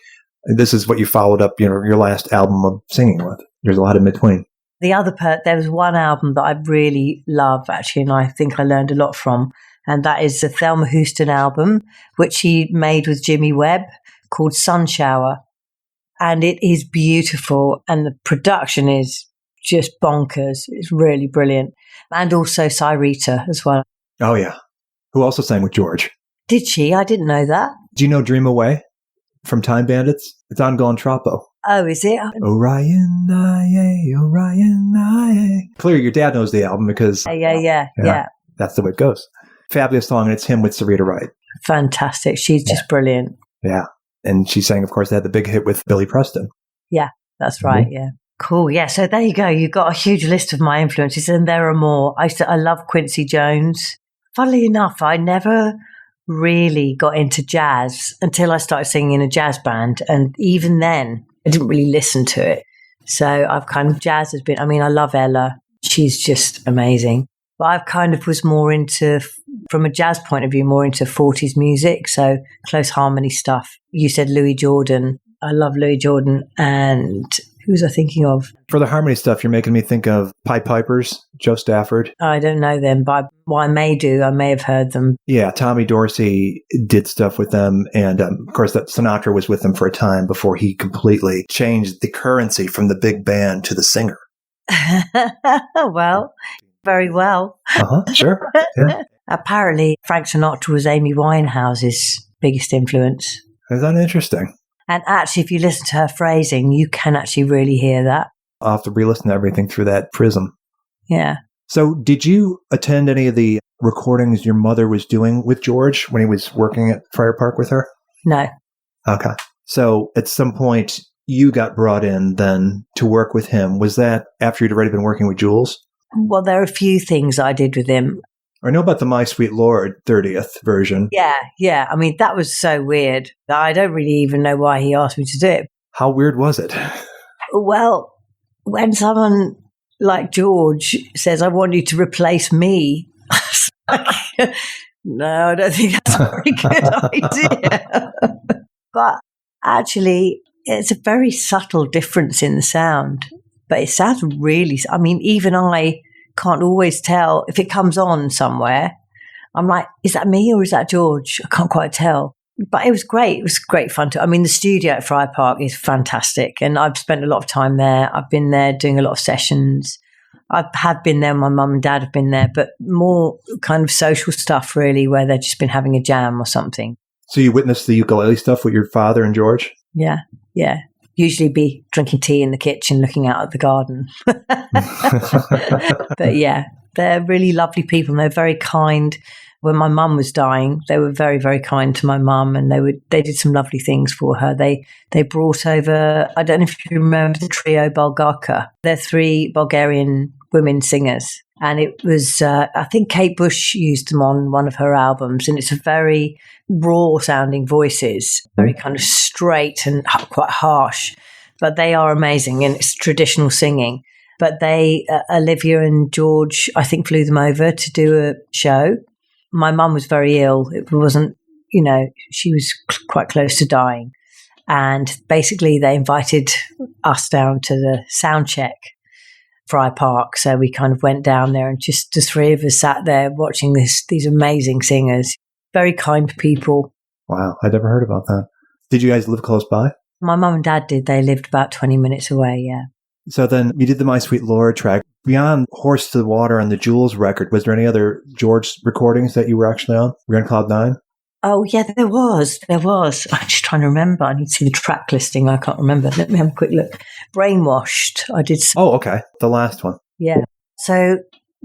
this is what you followed up, you know, your last album of singing with. There's a lot in between. The other there was one album that I really love, actually, and I think I learned a lot from. And that is the Thelma Houston album, which she made with Jimmy Webb, called Sun Shower. And it is beautiful. And the production is just bonkers. It's really brilliant. And also Cyrita as well. Oh, yeah. Who also sang with George. Did she? I didn't know that. Do you know Dream Away from Time Bandits? It's on Gone Troppo. Oh, is it? Orion, Orion. Clearly, your dad knows the album because... Yeah. That's the way it goes. Fabulous song, and it's him with Sarita Wright. Fantastic. She's just brilliant. Yeah. And she sang, of course, they had the big hit with Billy Preston. Yeah, that's right. Yeah. Cool. Yeah. So there you go. You've got a huge list of my influences, and there are more. I love Quincy Jones. Funnily enough, I never really got into jazz until I started singing in a jazz band. And even then, I didn't really listen to it. So jazz has been, I love Ella. She's just amazing. But I've kind of was more into, from a jazz point of view, more into 40s music. So close harmony stuff. You said Louis Jordan. I love Louis Jordan. And who was I thinking of? For the harmony stuff, you're making me think of Pied Pipers, Joe Stafford. I don't know them, but I may do. I may have heard them. Yeah, Tommy Dorsey did stuff with them. And of course, that Sinatra was with them for a time before he completely changed the currency from the big band to the singer. Well, very well. Sure. Yeah. Apparently, Frank Sinatra was Amy Winehouse's biggest influence. Is that interesting? And actually, if you listen to her phrasing, you can actually really hear that. I'll have to re-listen to everything through that prism. Yeah. So did you attend any of the recordings your mother was doing with George when he was working at Friar Park with her? No. Okay. So at some point, you got brought in then to work with him. Was that after you'd already been working with Jules? Well, there are a few things I did with him. I know about the My Sweet Lord 30th version. Yeah. That was so weird. I don't really even know why he asked me to do it. How weird was it? Well, when someone like George says, I want you to replace me, no, I don't think that's a very good idea. But actually, it's a very subtle difference in the sound. But it sounds really, even I can't always tell if it comes on somewhere. I'm like, is that me or is that George? I can't quite tell. But it was great. It was great fun. The studio at Friar Park is fantastic. And I've spent a lot of time there. I've been there doing a lot of sessions. I have been there. My mum and dad have been there. But more kind of social stuff, really, where they've just been having a jam or something. So you witnessed the ukulele stuff with your father and George? Yeah. Usually be drinking tea in the kitchen, looking out at the garden. But yeah, they're really lovely people and they're very kind. When my mum was dying, they were very, very kind to my mum and they did some lovely things for her. They brought over, I don't know if you remember the trio Bulgarka. They're 3 Bulgarian women singers. And it was, I think Kate Bush used them on one of her albums. And it's a very raw sounding voices, very kind of straight and quite harsh. But they are amazing and it's traditional singing. But Olivia and George, I think, flew them over to do a show. My mum was very ill. It wasn't, she was quite close to dying. And basically they invited us down to the sound check. Friar Park, so we kind of went down there and just the 3 of us sat there watching these amazing singers. Very kind people. Wow, I'd never heard about that. Did you guys live close by? My mum and dad did. They lived about 20 minutes away, yeah. So then you did the My Sweet Lord track. Beyond Horse to the Water and the Jules record, was there any other George recordings that you were actually on? Were you on Cloud 9? Oh, yeah, there was. I'm just trying to remember. I need to see the track listing. I can't remember. Let me have a quick look. Brainwashed. I did. Oh, okay. The last one. Yeah. So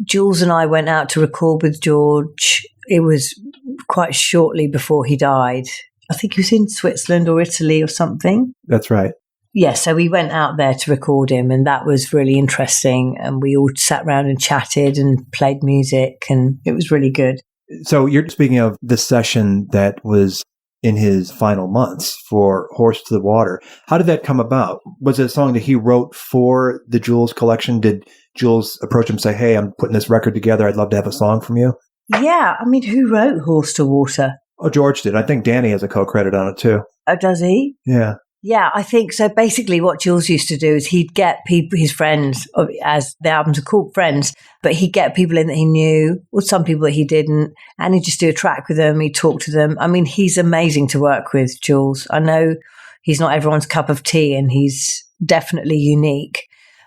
Jules and I went out to record with George. It was quite shortly before he died. I think he was in Switzerland or Italy or something. That's right. Yeah, so we went out there to record him and that was really interesting. And we all sat around and chatted and played music and it was really good. So you're speaking of the session that was in his final months for Horse to the Water. How did that come about? Was it a song that he wrote for the Jules collection? Did Jules approach him and say, hey, I'm putting this record together. I'd love to have a song from you? Yeah. Who wrote Horse to Water? Oh, George did. I think Danny has a co-credit on it too. Oh, does he? Yeah. Yeah, I think so. Basically, what Jules used to do is he'd get people, his friends, as the albums are called Friends, but he'd get people in that he knew, or some people that he didn't, and he'd just do a track with them. He'd talk to them. He's amazing to work with, Jules. I know he's not everyone's cup of tea, and he's definitely unique,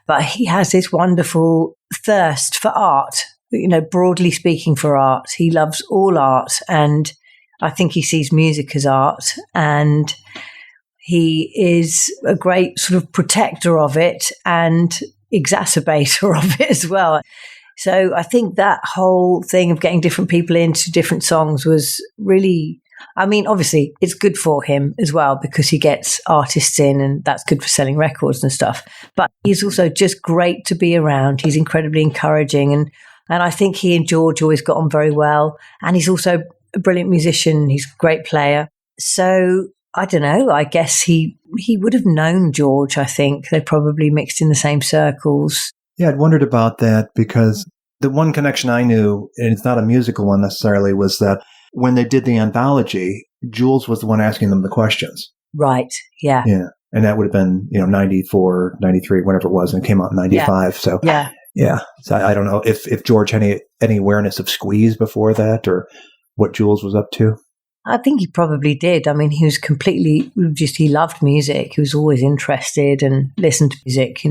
but he has this wonderful thirst for art, broadly speaking, for art. He loves all art, and I think he sees music as art, and he is a great sort of protector of it and exacerbator of it as well. So I think that whole thing of getting different people into different songs was really, obviously it's good for him as well because he gets artists in and that's good for selling records and stuff. But he's also just great to be around. He's incredibly encouraging. And I think he and George always got on very well. And he's also a brilliant musician. He's a great player. So I don't know. I guess he would have known George, I think. They probably mixed in the same circles. Yeah, I'd wondered about that because the one connection I knew, and it's not a musical one necessarily, was that when they did the anthology, Jules was the one asking them the questions. Right, yeah. Yeah, and that would have been, 94, 93, whenever it was, and it came out in 95. Yeah. So, yeah. So I don't know if George had any awareness of Squeeze before that or what Jules was up to. I think he probably did. He was he loved music. He was always interested and listened to music,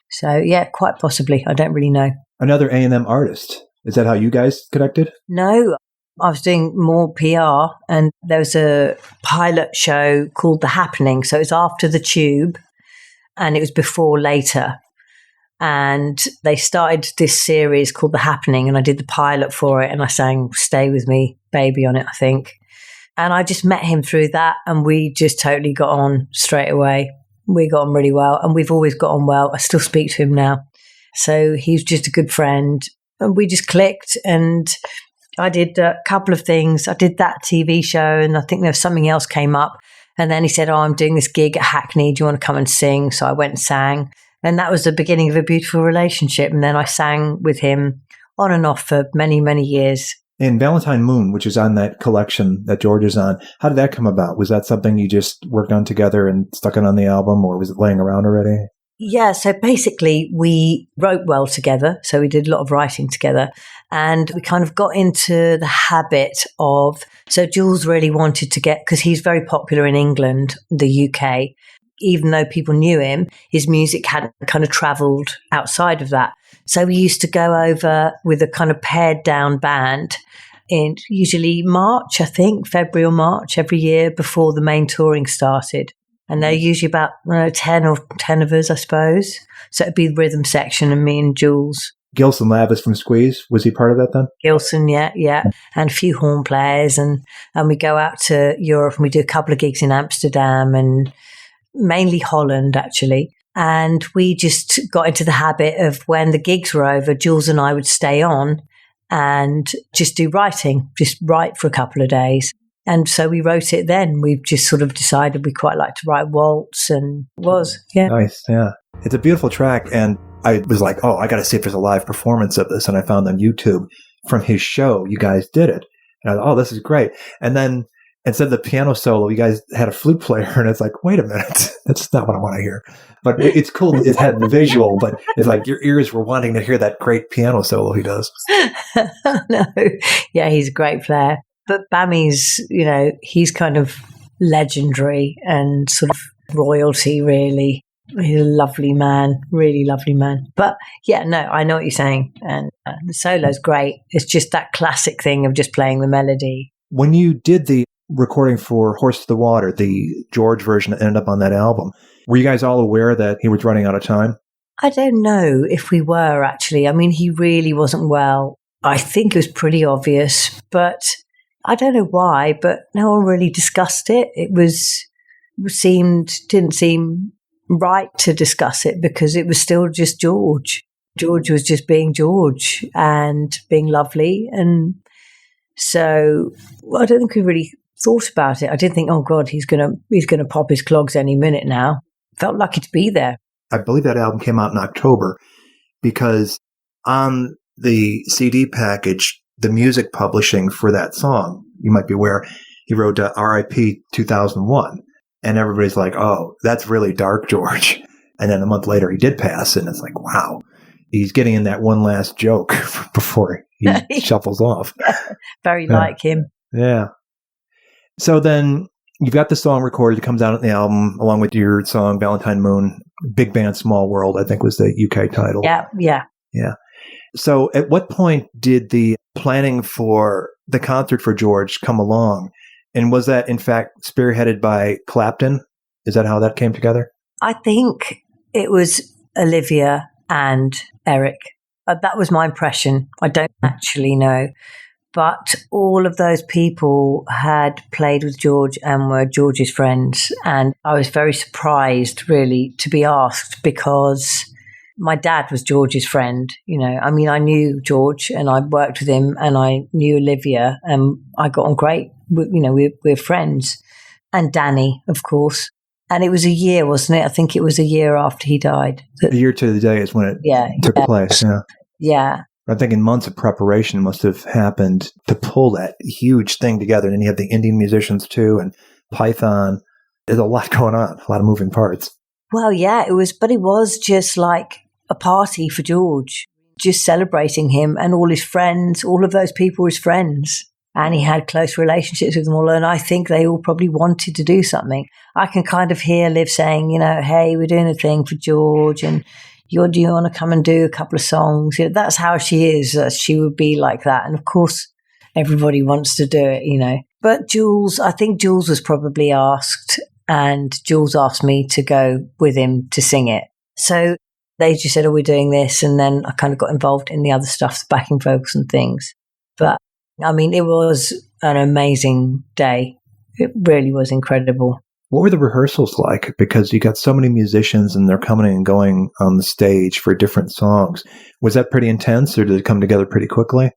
So, yeah, quite possibly. I don't really know. Another A&M artist. Is that how you guys connected? No, I was doing more PR and there was a pilot show called The Happening. So it was after The Tube and it was before Later. And they started this series called The Happening and I did the pilot for it and I sang Stay With Me, Baby on it, I think. And I just met him through that and we just totally got on straight away. We got on really well and we've always got on well. I still speak to him now. So he's just a good friend and we just clicked and I did a couple of things. I did that TV show and I think there was something else came up. And then he said, I'm doing this gig at Hackney. Do you want to come and sing? So I went and sang. And that was the beginning of a beautiful relationship. And then I sang with him on and off for many, many years. And Valentine Moon, which is on that collection that George is on, how did that come about? Was that something you just worked on together and stuck it on the album, or was it laying around already? Yeah, so basically we wrote well together. So we did a lot of writing together and we kind of got into the habit of, so Jules really wanted to get, because he's very popular in England, the UK, even though people knew him, his music hadn't kind of travelled outside of that. So we used to go over with a kind of pared down band in usually March, I think, February or March every year before the main touring started. And they're usually about 10 of us, I suppose. So it'd be the rhythm section and me and Jules. Gilson Lavis from Squeeze, was he part of that then? Gilson, yeah. And a few horn players. And we go out to Europe and we do a couple of gigs in Amsterdam and mainly Holland, actually. And we just got into the habit of when the gigs were over, Jules and I would stay on and just do writing, just write for a couple of days. And so we wrote it then. We've just sort of decided we quite like to write waltz and yeah. Nice, yeah. It's a beautiful track. And I was like, I got to see if there's a live performance of this. And I found on YouTube from his show, you guys did it. And I thought, this is great. And then instead of the piano solo, you guys had a flute player. And it's like, wait a minute, that's not what I want to hear. But it's cool. It had the visual, but it's like your ears were wanting to hear that great piano solo he does. No. Yeah, he's a great player. But Bammy's, he's kind of legendary and sort of royalty, really. He's a lovely man, really lovely man. But yeah, no, I know what you're saying. And the solo's great. It's just that classic thing of just playing the melody. When you did the recording for Horse to the Water, the George version that ended up on that album, were you guys all aware that he was running out of time? I don't know if we were, actually. He really wasn't well. I think it was pretty obvious, but I don't know why, but no one really discussed it. Didn't seem right to discuss it because it was still just George. George was just being George and being lovely. And so I don't think we really thought about it. I didn't think, oh God, he's gonna pop his clogs any minute now. Felt lucky to be there. I believe that album came out in October because on the CD package, the music publishing for that song, you might be aware, he wrote R.I.P. 2001. And everybody's like, oh, that's really dark, George. And then a month later, he did pass. And it's like, wow, he's getting in that one last joke before he shuffles off. Very like him. Yeah. So then you've got the song recorded. It comes out on the album along with your song Valentine Moon. Big Band, Small World, I think was the UK title. Yeah. So at what point did the planning for the concert for George come along? And was that, in fact, spearheaded by Clapton? Is that how that came together? I think it was Olivia and Eric. That was my impression. I don't actually know. But all of those people had played with George and were George's friends. And I was very surprised, really, to be asked, because my dad was George's friend. I knew George and I worked with him, and I knew Olivia, and I got on great. We're friends. And Danny, of course. And it was a year, wasn't it? I think it was a year after he died. The year to the day is when it took place. Yeah. I'm thinking months of preparation must have happened to pull that huge thing together. And then you have the Indian musicians too, and Python. There's a lot going on, a lot of moving parts. Well, yeah, it was just like a party for George, just celebrating him and all his friends. All of those people were his friends. And he had close relationships with them all. And I think they all probably wanted to do something. I can kind of hear Liv saying, hey, we're doing a thing for George, and do you want to come and do a couple of songs? That's how she is. She would be like that. And of course, everybody wants to do it, But I think Jules was probably asked, and Jules asked me to go with him to sing it. So they just said, we're doing this. And then I kind of got involved in the other stuff, the backing vocals and things. But it was an amazing day. It really was incredible. What were the rehearsals like? Because you got so many musicians and they're coming and going on the stage for different songs. Was that pretty intense, or did it come together pretty quickly?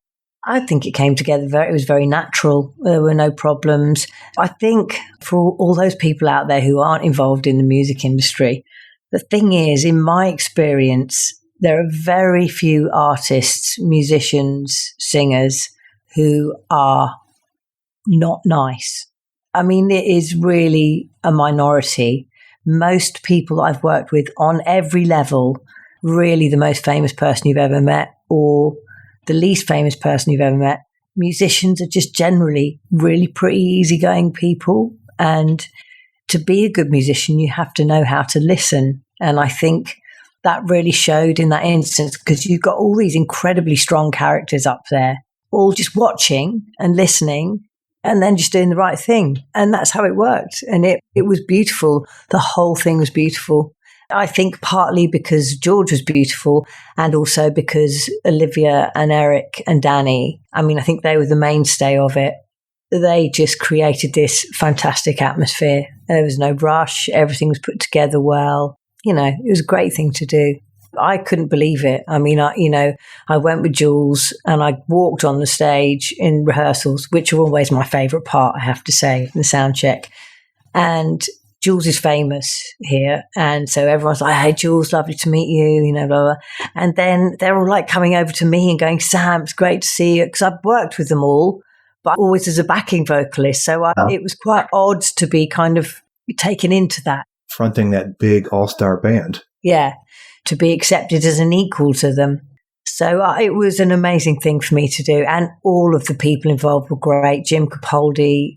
I think it came together it was very natural. There were no problems. I think for all those people out there who aren't involved in the music industry, the thing is, in my experience, there are very few artists, musicians, singers who are not nice. It is really a minority. Most people I've worked with on every level, really the most famous person you've ever met or the least famous person you've ever met, musicians are just generally really pretty easygoing people. And to be a good musician, you have to know how to listen. And I think that really showed in that instance, because you've got all these incredibly strong characters up there, all just watching and listening and then just doing the right thing. And that's how it worked. And it was beautiful. The whole thing was beautiful. I think partly because George was beautiful, and also because Olivia and Eric and Danny, I think they were the mainstay of it. They just created this fantastic atmosphere. There was no rush. Everything was put together well. It was a great thing to do. I couldn't believe it. I went with Jules and I walked on the stage in rehearsals, which are always my favourite part, I have to say, the sound check. And Jules is famous here. And so everyone's like, hey, Jules, lovely to meet you, blah, blah. And then they're all like coming over to me and going, Sam, it's great to see you. Because I've worked with them all, but always as a backing vocalist. So it was quite odd to be kind of taken into that. Fronting that big all-star band. Yeah. To be accepted as an equal to them. So it was an amazing thing for me to do. And all of the people involved were great. Jim Capaldi,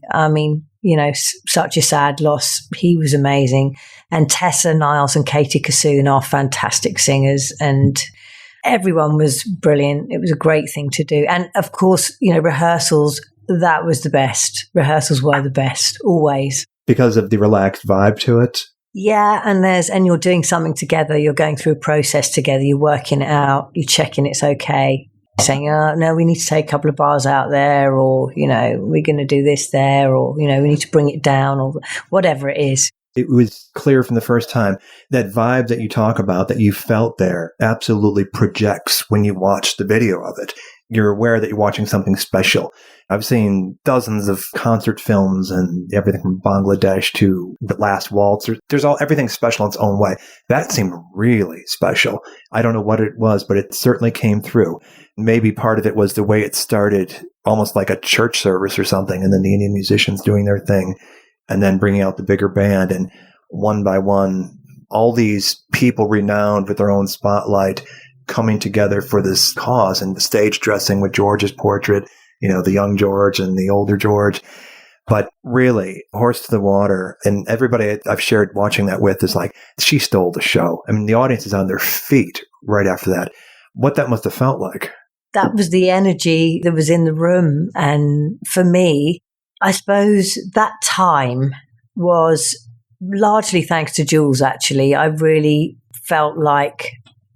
such a sad loss. He was amazing. And Tessa Niles and Katie Kassoon are fantastic singers. And everyone was brilliant. It was a great thing to do. And of course, rehearsals, that was the best. Rehearsals were the best, always. Because of the relaxed vibe to it? Yeah, and you're doing something together. You're going through a process together. You're working it out. You're checking it's okay. Saying, no, we need to take a couple of bars out there, or, we're going to do this there, or, we need to bring it down, or whatever it is. It was clear from the first time that vibe that you talk about, that you felt there, absolutely projects when you watch the video of it. You're aware that you're watching something special. I've seen dozens of concert films and everything from Bangladesh to The Last Waltz. There's everything special in its own way. That seemed really special. I don't know what it was, but it certainly came through. Maybe part of it was the way it started, almost like a church service or something, and then the Indian musicians doing their thing, and then bringing out the bigger band. And one by one, all these people renowned with their own spotlight coming together for this cause, and the stage dressing with George's portrait, the young George and the older George. But really, Horse to the Water, and everybody I've shared watching that with is like, she stole the show. I mean, the audience is on their feet right after that. What that must have felt like. That was the energy that was in the room. And for me, I suppose that time was largely thanks to Jules, actually. I really felt like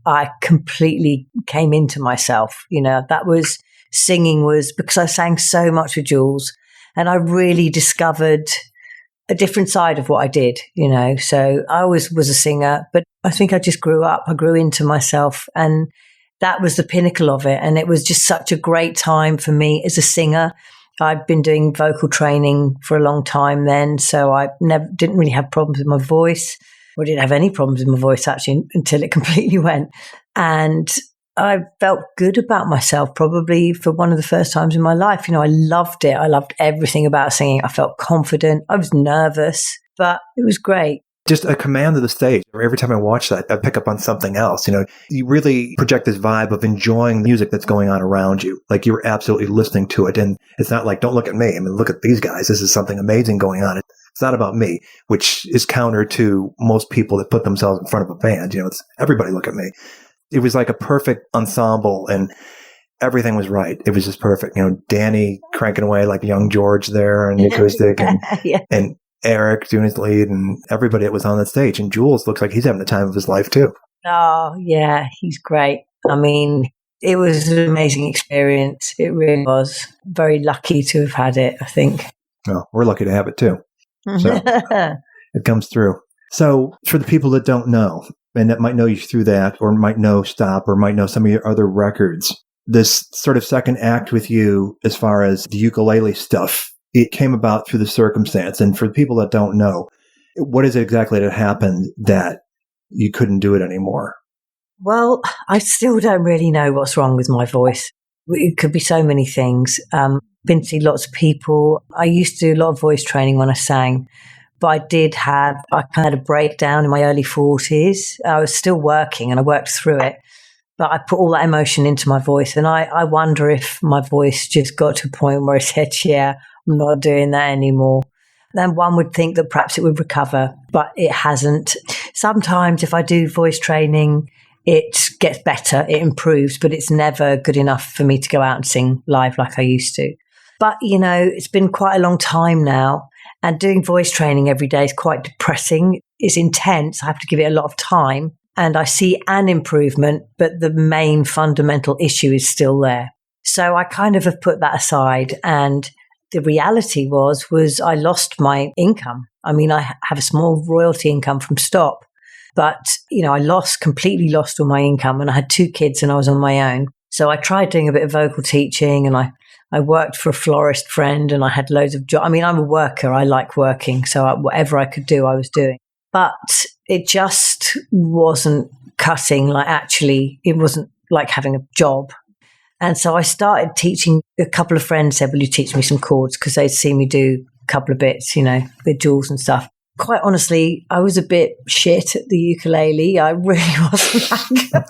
I completely came into myself. That was singing was because I sang so much with Jules. And I really discovered a different side of what I did, So I always was a singer, but I think I just grew up. I grew into myself, and that was the pinnacle of it. And it was just such a great time for me as a singer. I'd been doing vocal training for a long time then, so I didn't really have problems with my voice. Or didn't have any problems with my voice, actually, until it completely went. And I felt good about myself probably for one of the first times in my life. I loved it. I loved everything about singing. I felt confident. I was nervous, but it was great. Just a command of the stage. Every time I watch that, I pick up on something else. You really project this vibe of enjoying the music that's going on around you. Like you're absolutely listening to it. And it's not like, don't look at me. I mean, look at these guys. This is something amazing going on. It's not about me, which is counter to most people that put themselves in front of a band. It's everybody look at me. It was like a perfect ensemble and everything was right. It was just perfect. Danny cranking away like young George there and the acoustic and, Yeah. and Eric doing his lead and everybody that was on that stage. And Jules looks like he's having the time of his life too. Oh, yeah, he's great. I mean, it was an amazing experience. It really was. Very lucky to have had it, I think. Well, we're lucky to have it too. So it comes through. So for the people that don't know, and that might know you through that, or might know Stop, or might know some of your other records, this sort of second act with you as far as the ukulele stuff, it came about through the circumstance. And for the people that don't know, what is it exactly that happened that you couldn't do it anymore? Well, I still don't really know what's wrong with my voice. It could be so many things. Been to see lots of people. I used to do a lot of voice training when I sang, but I had a breakdown in my early 40s. I was still working and I worked through it, but I put all that emotion into my voice. And I wonder if my voice just got to a point where it said, yeah, I'm not doing that anymore. Then one would think that perhaps it would recover, but it hasn't. Sometimes if I do voice training, it gets better, it improves, but it's never good enough for me to go out and sing live like I used to. But, it's been quite a long time now, and doing voice training every day is quite depressing. It's intense. I have to give it a lot of time, and I see an improvement, but the main fundamental issue is still there. So I kind of have put that aside, and the reality was I lost my income. I mean, I have a small royalty income from Stop, but, I completely lost all my income, and I had 2 kids and I was on my own. So I tried doing a bit of vocal teaching, and I worked for a florist friend, and I had loads of jobs. I mean, I'm a worker. I like working. So whatever I could do, I was doing. But it just wasn't cutting. It wasn't like having a job. And so I started teaching. A couple of friends said, will you teach me some chords? Because they'd seen me do a couple of bits, with Jules and stuff. Quite honestly, I was a bit shit at the ukulele. I really wasn't that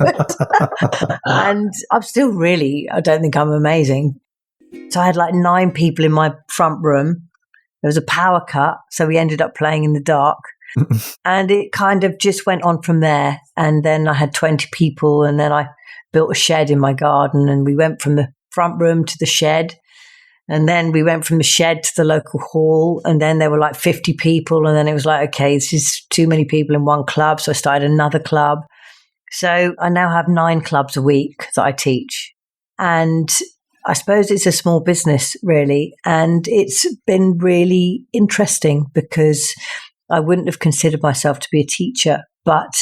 good. And I'm still I don't think I'm amazing. So I had 9 people in my front room. There was a power cut, so we ended up playing in the dark. And it kind of just went on from there. And then I had 20 people, and then I built a shed in my garden, and we went from the front room to the shed. And then we went from the shed to the local hall, and then there were 50 people. And then it was okay, this is too many people in one club. So I started another club. So I now have 9 clubs a week that I teach. And I suppose it's a small business, really. And it's been really interesting because I wouldn't have considered myself to be a teacher. But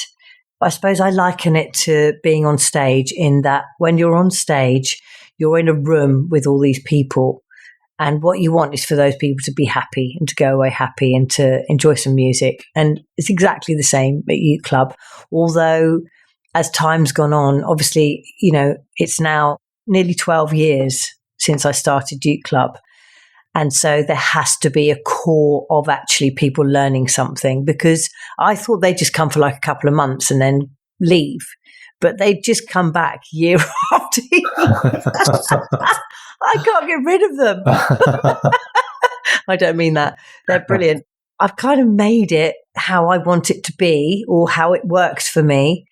I suppose I liken it to being on stage, in that when you're on stage, you're in a room with all these people. And what you want is for those people to be happy and to go away happy and to enjoy some music. And it's exactly the same at Uke Club. Although as time's gone on, obviously, it's now nearly 12 years since I started Uke Club. And so there has to be a core of actually people learning something, because I thought they'd just come for a couple of months and then leave. But they'd just come back year after year. I can't get rid of them. I don't mean that. They're brilliant. I've kind of made it how I want it to be or how it works for me.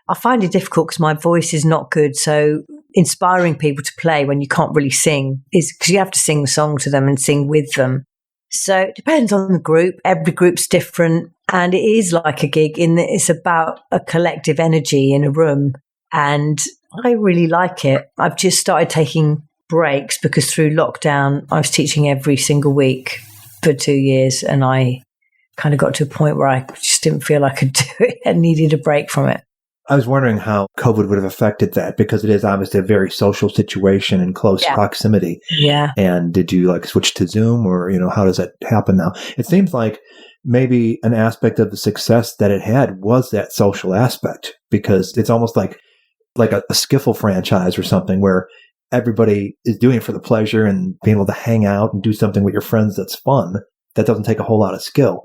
I find it difficult because my voice is not good. So inspiring people to play when you can't really sing is because you have to sing the song to them and sing with them. So it depends on the group. Every group's different. And it is like a gig in that it's about a collective energy in a room. And I really like it. I've just started taking breaks because through lockdown, I was teaching every single week for 2 years. And I kind of got to a point where I just didn't feel I could do it and needed a break from it. I was wondering how COVID would have affected that because it is obviously a very social situation in close proximity. Yeah. And did you like switch to Zoom or, how does that happen now? It seems like maybe an aspect of the success that it had was that social aspect because it's almost like a skiffle franchise or something where everybody is doing it for the pleasure and being able to hang out and do something with your friends that's fun. That doesn't take a whole lot of skill.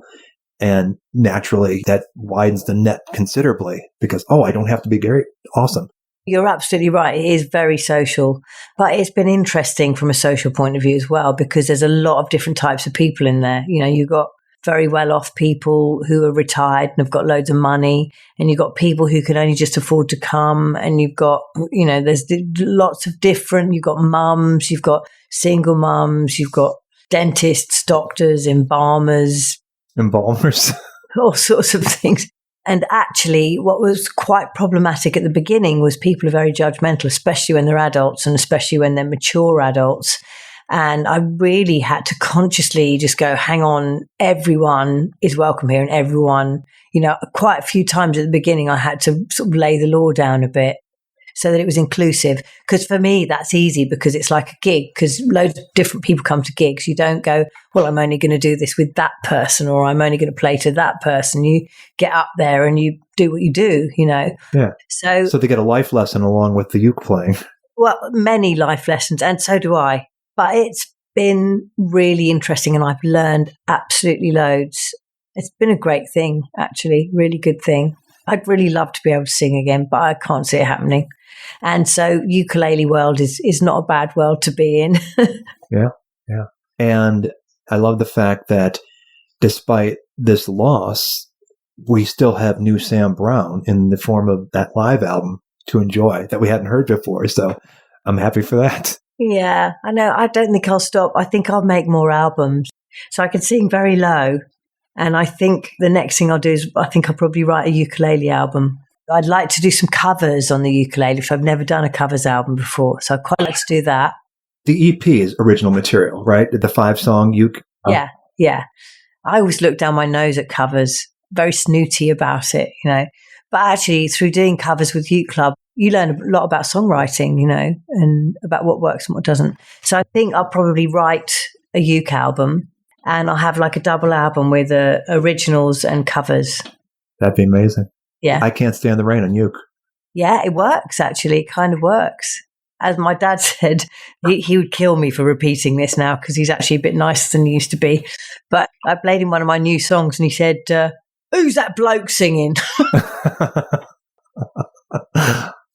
And naturally, that widens the net considerably because, I don't have to be Gary. Awesome. You're absolutely right. It is very social, but it's been interesting from a social point of view as well because there's a lot of different types of people in there. You've got very well-off people who are retired and have got loads of money, and you've got people who can only just afford to come, and you've got, there's lots of different, you've got mums, you've got single mums, you've got dentists, doctors, embalmers, all sorts of things. And actually, what was quite problematic at the beginning was people are very judgmental, especially when they're adults and especially when they're mature adults. And I really had to consciously just go, hang on, everyone is welcome here and everyone, quite a few times at the beginning, I had to sort of lay the law down a bit so that it was inclusive. Because for me, that's easy because it's like a gig because loads of different people come to gigs. You don't go, well, I'm only going to do this with that person or I'm only going to play to that person. You get up there and you do what you do, Yeah. So they get a life lesson along with the uke playing. Well, many life lessons, and so do I. But it's been really interesting and I've learned absolutely loads. It's been a great thing, actually, really good thing. I'd really love to be able to sing again, but I can't see it happening. And so ukulele world is not a bad world to be in. Yeah. And I love the fact that despite this loss, we still have new Sam Brown in the form of that live album to enjoy that we hadn't heard before. So I'm happy for that. Yeah, I know. I don't think I'll stop. I think I'll make more albums. So I can sing very low. And I think the next thing I'll do is I think I'll probably write a ukulele album. I'd like to do some covers on the ukulele because I've never done a covers album before. So I'd quite like to do that. The EP is original material, right? The 5-song uke. Yeah. I always look down my nose at covers, very snooty about it, But actually, through doing covers with Uke Club, you learn a lot about songwriting, and about what works and what doesn't. So I think I'll probably write a uke album and I'll have like a double album with originals and covers. That'd be amazing. Yeah. I Can't Stand the Rain on uke. Yeah, it works, actually. It kind of works. As my dad said, he would kill me for repeating this now because he's actually a bit nicer than he used to be. But I played him one of my new songs and he said, who's that bloke singing?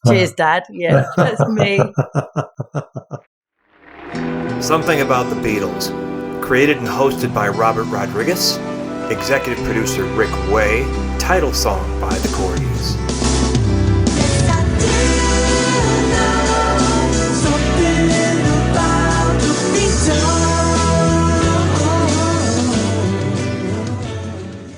Cheers, Dad. Yeah, that's me. Something About the Beatles. Created and hosted by Robert Rodriguez. Executive producer Rick Way. Title song by The Corgis.